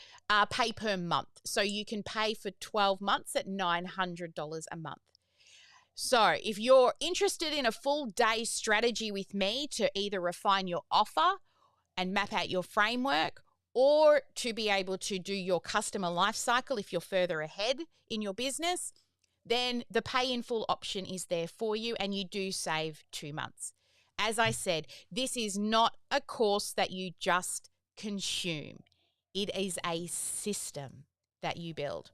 pay per month. So you can pay for 12 months at $900 a month. So if you're interested in a full day strategy with me to either refine your offer and map out your framework, or to be able to do your customer life cycle if you're further ahead in your business, then the pay in full option is there for you, and you do save 2 months. As I said, this is not a course that you just consume. It is a system that you build.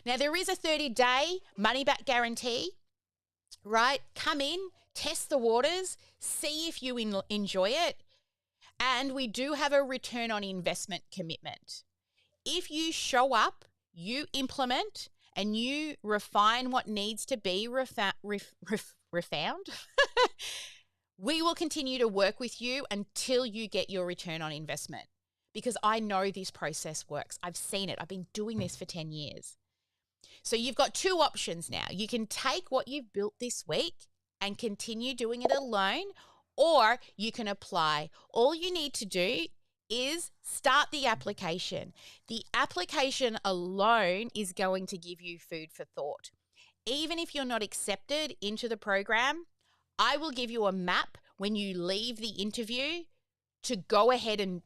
Now, there is a 30-day money-back guarantee, right? Come in, test the waters, see if you enjoy it. And we do have a return on investment commitment. If you show up, you implement, and you refine what needs to be refound, We will continue to work with you until you get your return on investment, because I know this process works. I've seen it. I've been doing this for 10 years. So you've got two options now. You can take what you've built this week and continue doing it alone, or you can apply. All you need to do is start the application. The application alone is going to give you food for thought. Even if you're not accepted into the program, I will give you a map when you leave the interview to go ahead and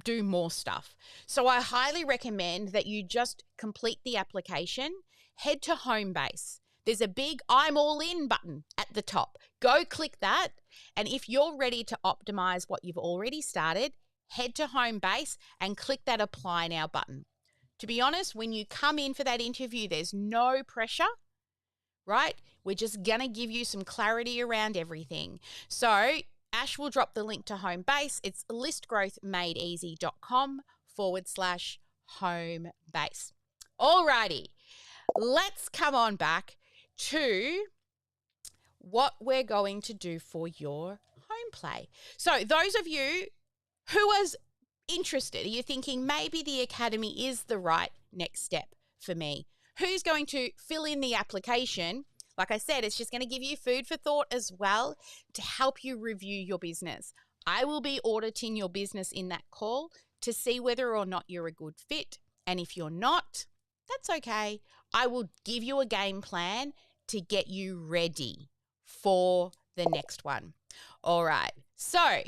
do more stuff. So I highly recommend that you just complete the application, head to Homebase. There's a big I'm all in button at the top. Go click that. And if you're ready to optimize what you've already started, head to Homebase and click that apply now button. To be honest, when you come in for that interview, there's no pressure, right? We're just going to give you some clarity around everything. So Ash will drop the link to Homebase. It's listgrowthmadeeasy.com/homebase. Alrighty, let's come on back to what we're going to do for your home play. So those of you who are interested, are you thinking maybe the academy is the right next step for me? Who's going to fill in the application? Like I said, it's just going to give you food for thought as well to help you review your business. I will be auditing your business in that call to see whether or not you're a good fit. And if you're not, that's okay. I will give you a game plan to get you ready for the next one. All right. So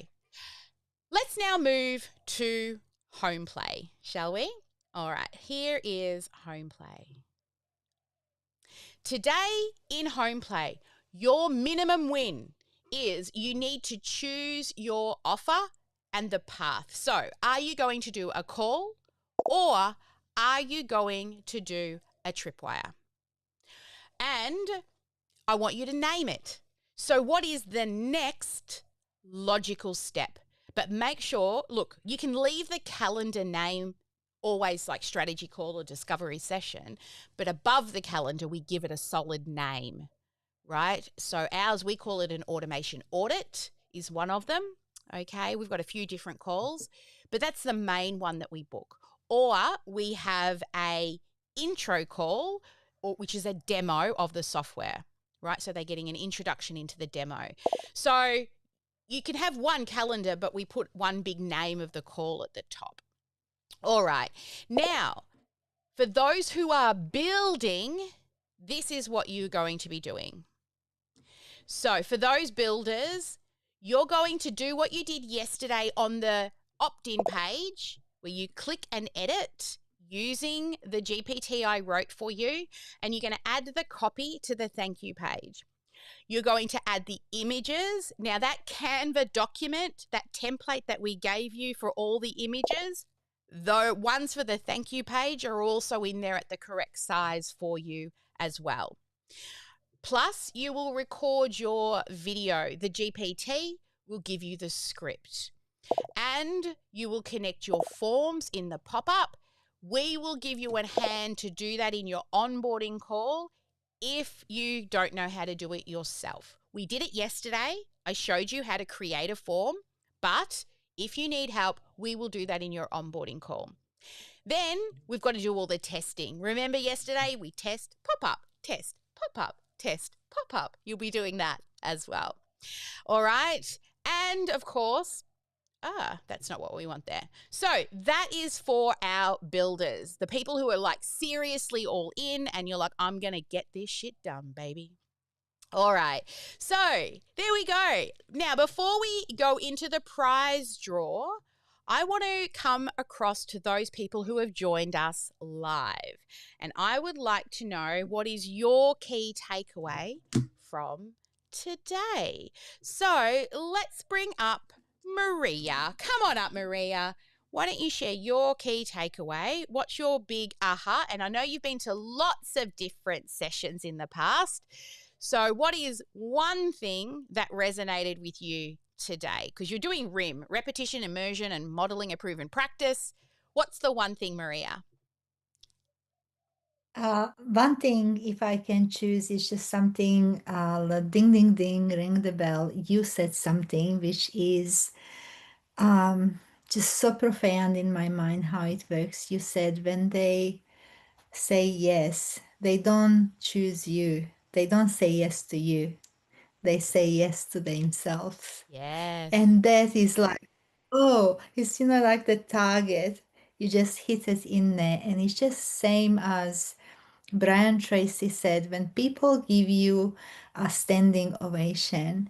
let's now move to home play, shall we? All right. Here is home play. Today in home play, your minimum win is you need to choose your offer and the path. So are you going to do a call or are you going to do a tripwire? And I want you to name it. So what is the next logical step? But make sure, look, you can leave the calendar name always like strategy call or discovery session, but above the calendar, we give it a solid name, right? So ours, we call it an automation audit is one of them, okay? We've got a few different calls, but that's the main one that we book. Or we have a intro call, which is a demo of the software, right? So they're getting an introduction into the demo. So you can have one calendar, but we put one big name of the call at the top. All right. Now, for those who are building, this is what you're going to be doing. So for those builders, you're going to do what you did yesterday on the opt-in page where you click and edit using the GPT I wrote for you, and you're going to add the copy to the thank you page. You're going to add the images. Now that Canva document, that template that we gave you for all the images, the ones for the thank you page are also in there at the correct size for you as well. Plus, you will record your video. The GPT will give you the script. And you will connect your forms in the pop-up. We will give you a hand to do that in your onboarding call if you don't know how to do it yourself. We did it yesterday. I showed you how to create a form, but if you need help, we will do that in your onboarding call. Then we've got to do all the testing. Remember yesterday we test, pop-up, test, pop-up, test, pop-up. You'll be doing that as well. All right. And of course, that's not what we want there. So that is for our builders, the people who are like seriously all in and you're like, I'm going to get this shit done, baby. All right. So there we go. Now, before we go into the prize draw, I want to come across to those people who have joined us live. And I would like to know, what is your key takeaway from today? So let's bring up Maria. Come on up, Maria. Why don't you share your key takeaway? What's your big aha? And I know you've been to lots of different sessions in the past. So what is one thing that resonated with you today? Because you're doing RIM, repetition, immersion, and modeling a proven practice. What's the one thing, Maria? One thing, if I can choose, is just something, ding, ding, ding, ring the bell. You said something which is um, just so profound in my mind how it works. You said when they say yes, they don't choose you, they don't say yes to you, they say yes to themselves. Yes. And that is like, oh, it's, like the target. You just hit it in there. And it's just same as Brian Tracy said, when people give you a standing ovation,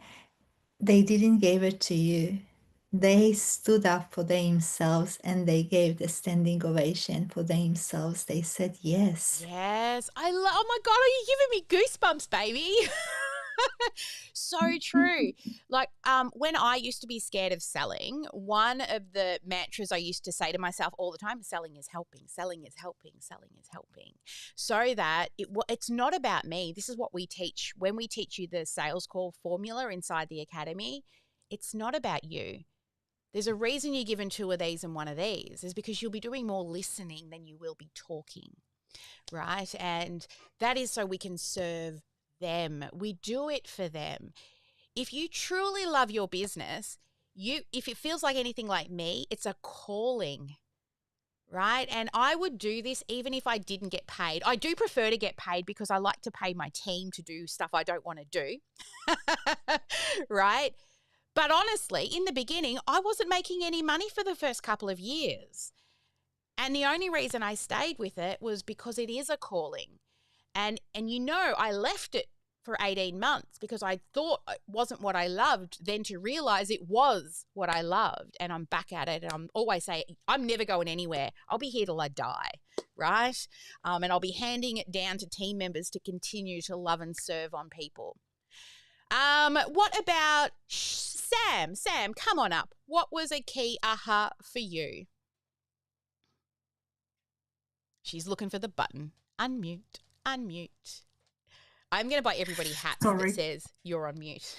they didn't give it to you. They stood up for themselves and they gave the standing ovation for themselves. They said yes. Yes. Oh my God, are you giving me goosebumps, baby? So true. Like, when I used to be scared of selling, one of the mantras I used to say to myself all the time, selling is helping, selling is helping, selling is helping. So that it's not about me. This is what we teach when we teach you the sales call formula inside the academy. It's not about you. There's a reason you're given two of these and one of these, is because you'll be doing more listening than you will be talking, right? And that is so we can serve them. We do it for them. If you truly love your business, if it feels like anything like me, it's a calling, right? And I would do this even if I didn't get paid. I do prefer to get paid because I like to pay my team to do stuff I don't want to do. Right? But honestly, in the beginning, I wasn't making any money for the first couple of years. And the only reason I stayed with it was because it is a calling. And I left it for 18 months because I thought it wasn't what I loved, then to realize it was what I loved. And I'm back at it. And I'm always saying, I'm never going anywhere. I'll be here till I die, right? And I'll be handing it down to team members to continue to love and serve on people. What about Sam? Sam, come on up. What was a key aha for you? She's looking for the button. Unmute, unmute. I'm going to buy everybody hats that Sorry. says you're on mute.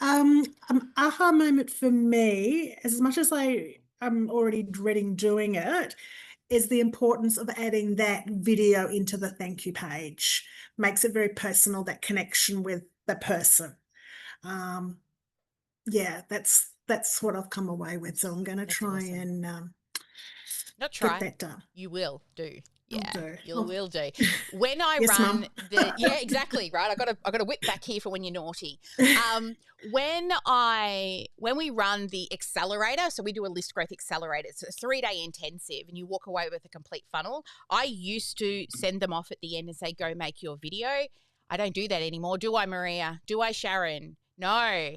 An aha moment for me, as much as I'm already dreading doing it, is the importance of adding that video into the thank you page. Makes it very personal, that connection with the person. Yeah, that's what I've come away with. So I'm going to try awesome. and Not get try. that done. You will do. Yeah, I'll do. you will do. When I Yes, run Mum. yeah, exactly, right. I got a whip back here for when you're naughty. When we run the accelerator, so we do a list growth accelerator. It's a 3-day intensive, and you walk away with a complete funnel. I used to send them off at the end and say, "Go make your video." I don't do that anymore. Do I, Maria? Do I, Sharon? No.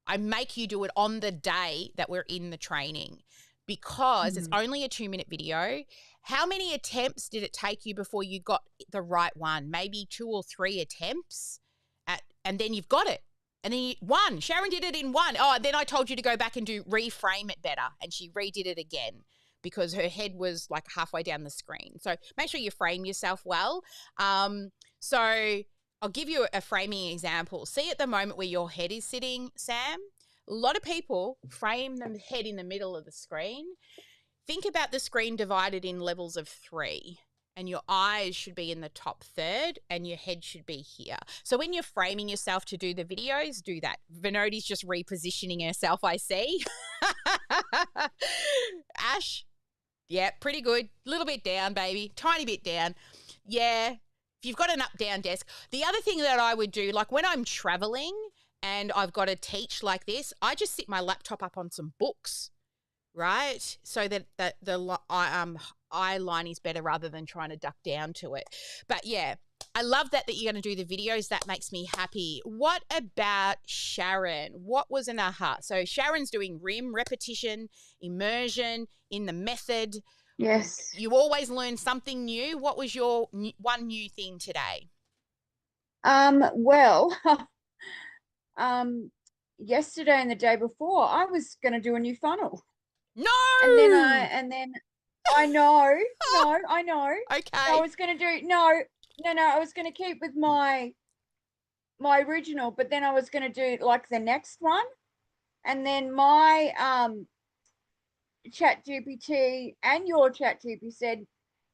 I make you do it on the day that we're in the training, because it's only a 2-minute video. How many attempts did it take you before you got the right one? Maybe 2 or 3 attempts, and then you've got it. And then one. Sharon did it in one. Oh, and then I told you to go back and reframe it better, and she redid it again because her head was like halfway down the screen. So make sure you frame yourself well. So I'll give you a framing example. See, at the moment where your head is sitting, Sam, a lot of people frame the head in the middle of the screen. Think about the screen divided in levels of 3, and your eyes should be in the top third and your head should be here. So when you're framing yourself to do the videos, do that. Vinodi's just repositioning herself, I see. Ash, yeah, pretty good. A little bit down, baby. Tiny bit down. Yeah, if you've got an up-down desk. The other thing that I would do, like when I'm traveling and I've got to teach like this, I just sit my laptop up on some books, right? So that the eye line is better rather than trying to duck down to it. But yeah, I love that you're going to do the videos. That makes me happy. What about Sharon? What was an aha? So Sharon's doing repetition, immersion in the method. Yes. You always learn something new. What was your one new thing today? Well, yesterday and the day before, I was going to do a new funnel. No. And then I know. Okay. I was going to do I was going to keep with my original, but then I was going to do like the next one. And then my chat GPT and your chat GPT said,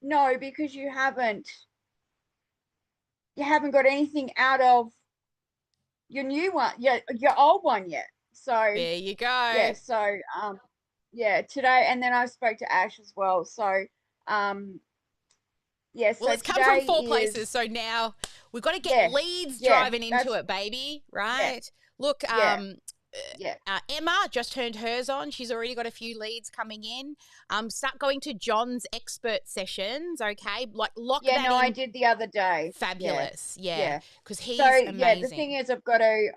no, because you haven't got anything out of your new one, your old one yet. So There you go. yeah, so today, and then I spoke to Ash as well. So Well, so it's come from today 4 is, places, so now we've got to get Yeah, leads yeah, driving into that's- it, baby, right? Look, yeah. Emma just turned hers on. She's already got a few leads coming in. Start going to John's expert sessions, okay? Like lock Yeah, that no, in. I did the other day. Fabulous, Yeah. because he's So amazing. the thing is, I've got to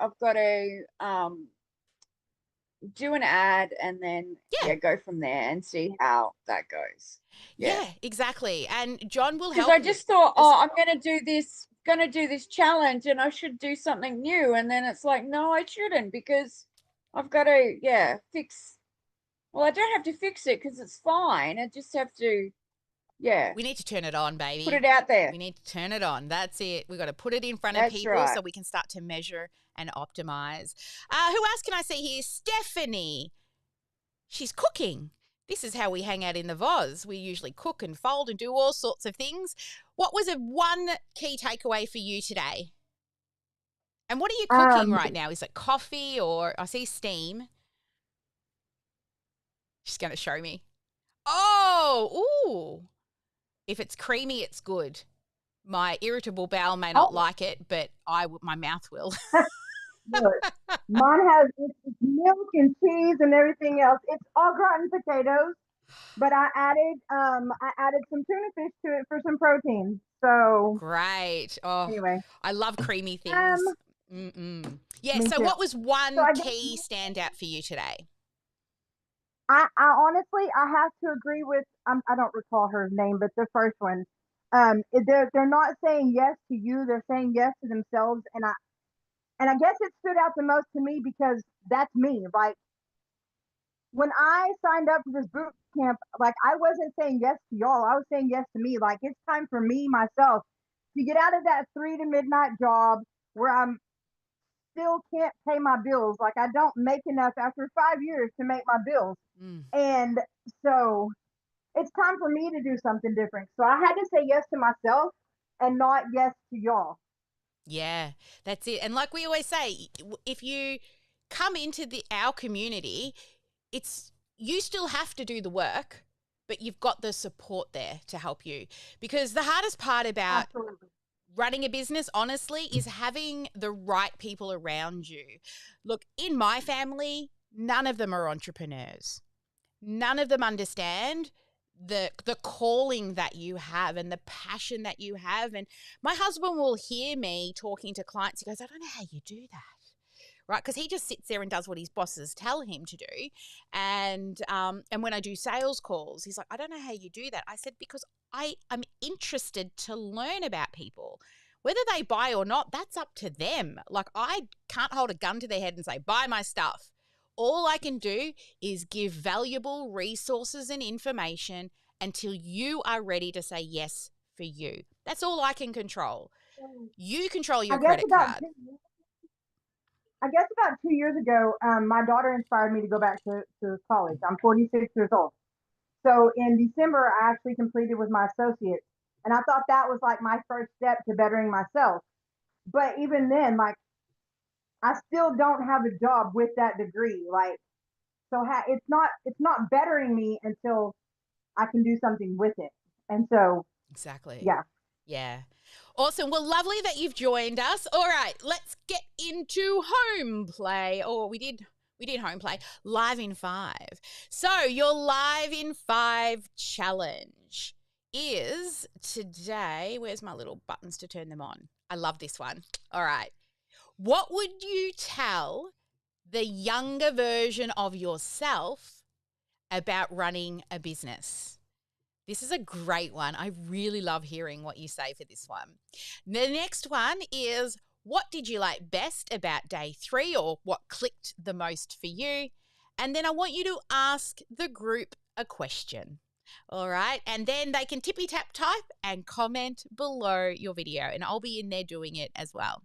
do an ad and then go from there and see how that goes. Yeah, exactly. And John will Because help I just thought, I'm going to do this challenge and I should do something new, and then it's like, no, I shouldn't, because I've got to fix. Well, I don't have to fix it because it's fine. I just have to We need to turn it on, baby. put it out there. We need to turn it on. That's it. We've got to put it in front of That's people right. so we can start to measure and optimize. Who else can I see here? Stephanie. She's cooking. This is how we hang out in the Voz. We usually cook and fold and do all sorts of things. What was one key takeaway for you today? And what are you cooking right now? Is it coffee, or I see steam? She's going to show me. Oh, ooh. If it's creamy, it's good. My irritable bowel may not like it, but my mouth will. Look, mine has it's milk and cheese and everything else. It's all gratin potatoes, but I added some tuna fish to it for some protein. So Great. Oh, anyway, I love creamy things. Yeah. me So, too. what was one So I guess- key standout for you today? I honestly I have to agree with I don't recall her name, but the first one. They're not saying yes to you. They're saying yes to themselves, and I guess it stood out the most to me because that's me. Like when I signed up for this boot camp, like I wasn't saying yes to y'all. I was saying yes to me. Like it's time for me myself to get out of that 3 to midnight job where I'm still can't pay my bills. Like I don't make enough after 5 years to make my bills. And so it's time for me to do something different. So I had to say yes to myself and not yes to y'all. Yeah, that's it. And like we always say, if you come into our community, you still have to do the work, but you've got the support there to help you. Because the hardest part about running a business, honestly, is having the right people around you. Look, in my family, none of them are entrepreneurs. None of them understand the calling that you have and the passion that you have. And my husband will hear me talking to clients. He goes, I don't know how you do that. Right? Because he just sits there and does what his bosses tell him to do. And when I do sales calls, he's like, I don't know how you do that. I said, because I am interested to learn about people. Whether they buy or not, that's up to them. Like I can't hold a gun to their head and say, buy my stuff. All I can do is give valuable resources and information until you are ready to say yes for you. That's all I can control. You control your credit card. I guess about 2 years ago, my daughter inspired me to go back to college. I'm 46 years old. So in December, I actually completed with my associates. And I thought that was like my first step to bettering myself. But even then, like, I still don't have a job with that degree. Like, so it's not bettering me until I can do something with it. And so, exactly. Yeah. Awesome. Well, lovely that you've joined us. All right, let's get into home play. Oh, we did home play. Live in 5. So your Live in 5 challenge is today. Where's my little buttons to turn them on? I love this one. All right. What would you tell the younger version of yourself about running a business? This is a great one. I really love hearing what you say for this one. The next one is, what did you like best about day 3, or what clicked the most for you? And then I want you to ask the group a question. All right. And then they can tippy tap type and comment below your video, and I'll be in there doing it as well.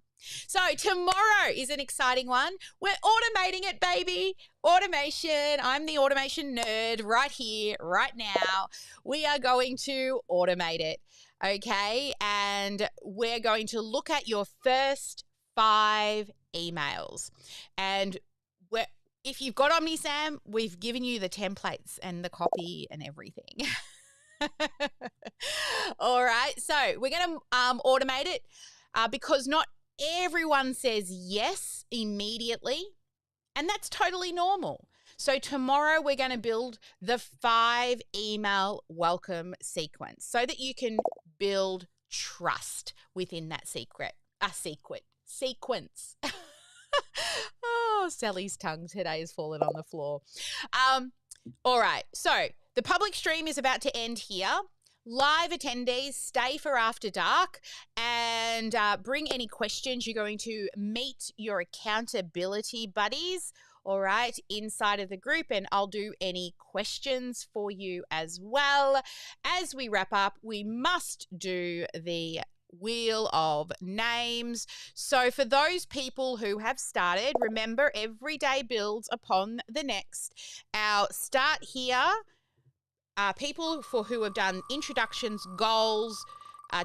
So tomorrow is an exciting one. We're automating it, baby. Automation. I'm the automation nerd right here, right now. We are going to automate it, okay? And we're going to look at your first 5 emails. And if you've got OmniSam, we've given you the templates and the copy and everything. All right. So we're going to automate it because not everyone says yes immediately, and that's totally normal. So tomorrow we're going to build the 5 email welcome sequence so that you can build trust within that sequence. Oh, Sally's tongue today has fallen on the floor. All right. So the public stream is about to end here. Live attendees, stay for after dark and bring any questions. You're going to meet your accountability buddies, all right, inside of the group, and I'll do any questions for you as well. As we wrap up, we must do the wheel of names. So for those people who have started, remember every day builds upon the next. Our start here. People who have done introductions, goals,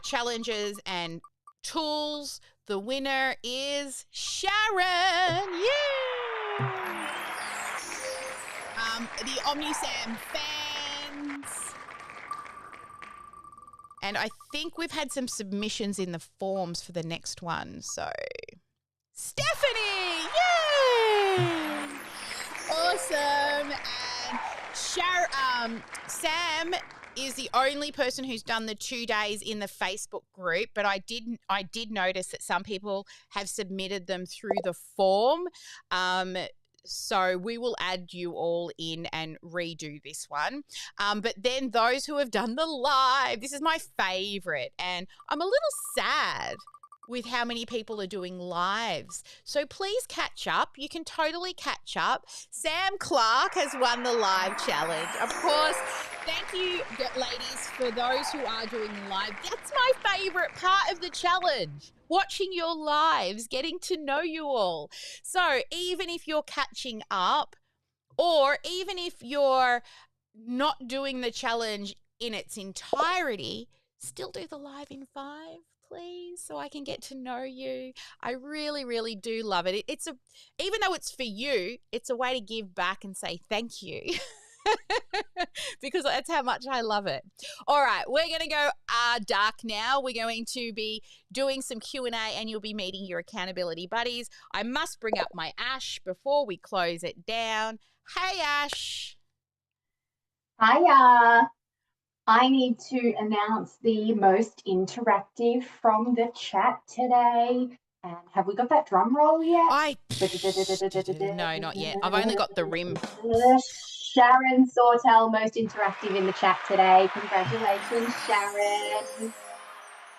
challenges, and tools. The winner is Sharon. Yay! The OmniSam fans. And I think we've had some submissions in the forms for the next one. So, Stephanie, yay! Awesome. And Sam is the only person who's done the 2 days in the Facebook group, but I did notice that some people have submitted them through the form. So we will add you all in and redo this one. But then those who have done the live, this is my favorite, and I'm a little sad with how many people are doing lives. So please catch up. You can totally catch up. Sam Clark has won the live challenge. Of course, thank you, ladies, for those who are doing live. That's my favorite part of the challenge, watching your lives, getting to know you all. So even if you're catching up, or even if you're not doing the challenge in its entirety, still do the live in 5. Please, so I can get to know you. I really, really do love it. Even though it's for you, it's a way to give back and say thank you. Because that's how much I love it. All right, we're going to go dark now. We're going to be doing some Q&A and you'll be meeting your accountability buddies. I must bring up my Ash before we close it down. Hey, Ash. Hiya. I need to announce the most interactive from the chat today. And have we got that drum roll yet? No, not yet. I've only got the rim. Sharon Sawtell, most interactive in the chat today. Congratulations, Sharon.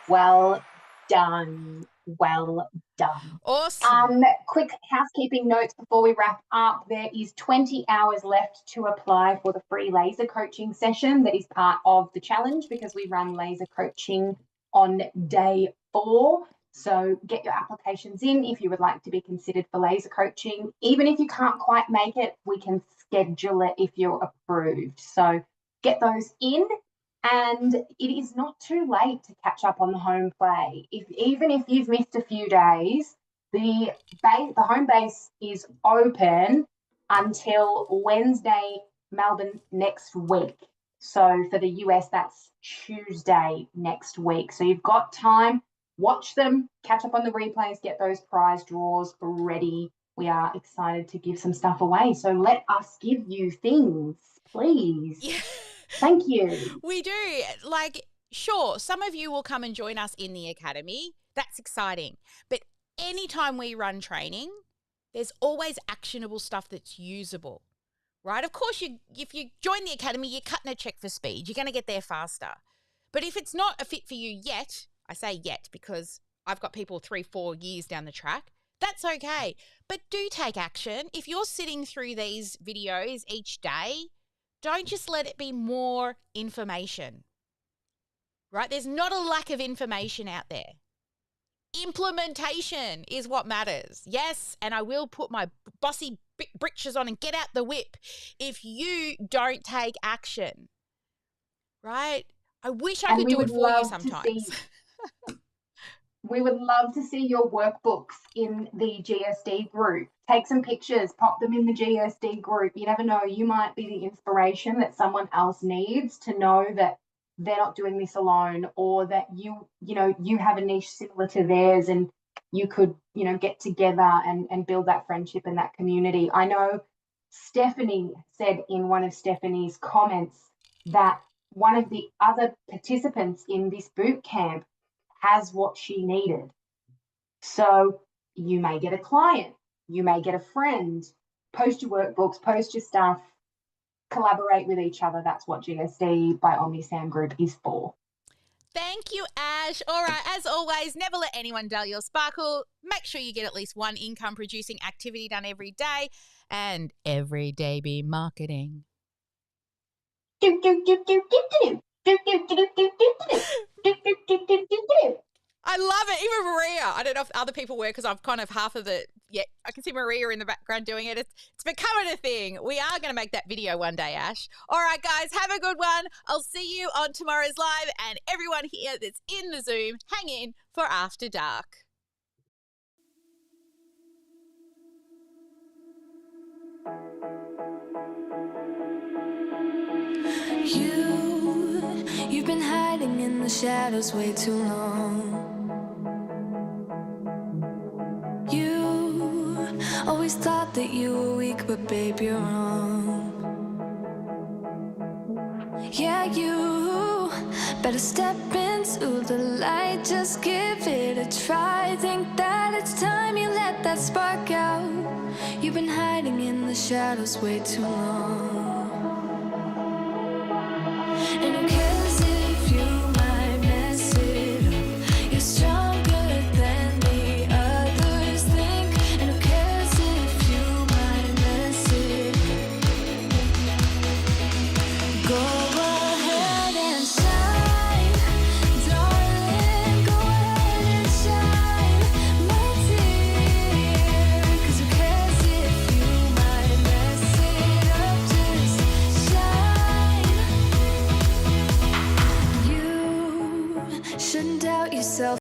Well done. Well done. Awesome. Quick housekeeping notes before we wrap up. There is 20 hours left to apply for the free laser coaching session that is part of the challenge because we run laser coaching on day 4. So get your applications in if you would like to be considered for laser coaching. Even if you can't quite make it, we can schedule it if you're approved. So get those in. And it is not too late to catch up on the home play. Even if you've missed a few days, the home base is open until Wednesday, Melbourne next week. So for the US, that's Tuesday next week. So you've got time. Watch them, catch up on the replays, get those prize draws ready. We are excited to give some stuff away. So let us give you things, please. Yeah. Thank you. We do. Sure, some of you will come and join us in the academy. That's exciting. But anytime we run training, there's always actionable stuff that's usable, right? Of course, if you join the academy, you're cutting a check for speed. You're going to get there faster. But if it's not a fit for you yet, I say yet because I've got people 3-4 years down the track, that's okay. But do take action. If you're sitting through these videos each day, don't just let it be more information, right? There's not a lack of information out there. Implementation is what matters. Yes, and I will put my bossy britches on and get out the whip if you don't take action, right? I wish I could do it for you sometimes. We would love to see your workbooks in the GSD group. Take some pictures, pop them in the GSD group. You never know, you might be the inspiration that someone else needs to know that they're not doing this alone, or that you have a niche similar to theirs, and you could, get together and build that friendship and that community. I know Stephanie said in one of Stephanie's comments that one of the other participants in this boot camp has what she needed. So you may get a client, you may get a friend, post your workbooks, post your stuff, collaborate with each other. That's what GSD by OmniSam Group is for. Thank you, Ash. All right, as always, never let anyone dull your sparkle. Make sure you get at least one income-producing activity done every day, and every day be marketing. Do, do, do, do, do, do. Do, do, do, do, do, do, do. Do, do, do, do, do, do. I love it. Even Maria. I don't know if other people were, because I've kind of half of the, I can see Maria in the background doing it. It's becoming a thing. We are going to make that video one day, Ash. All right, guys, have a good one. I'll see you on tomorrow's live, and everyone here that's in the Zoom, hang in for After Dark. You've been hiding in the shadows way too long. You always thought that you were weak, but babe, you're wrong. Yeah, you better step into the light, just give it a try. Think that it's time you let that spark out. You've been hiding in the shadows way too long.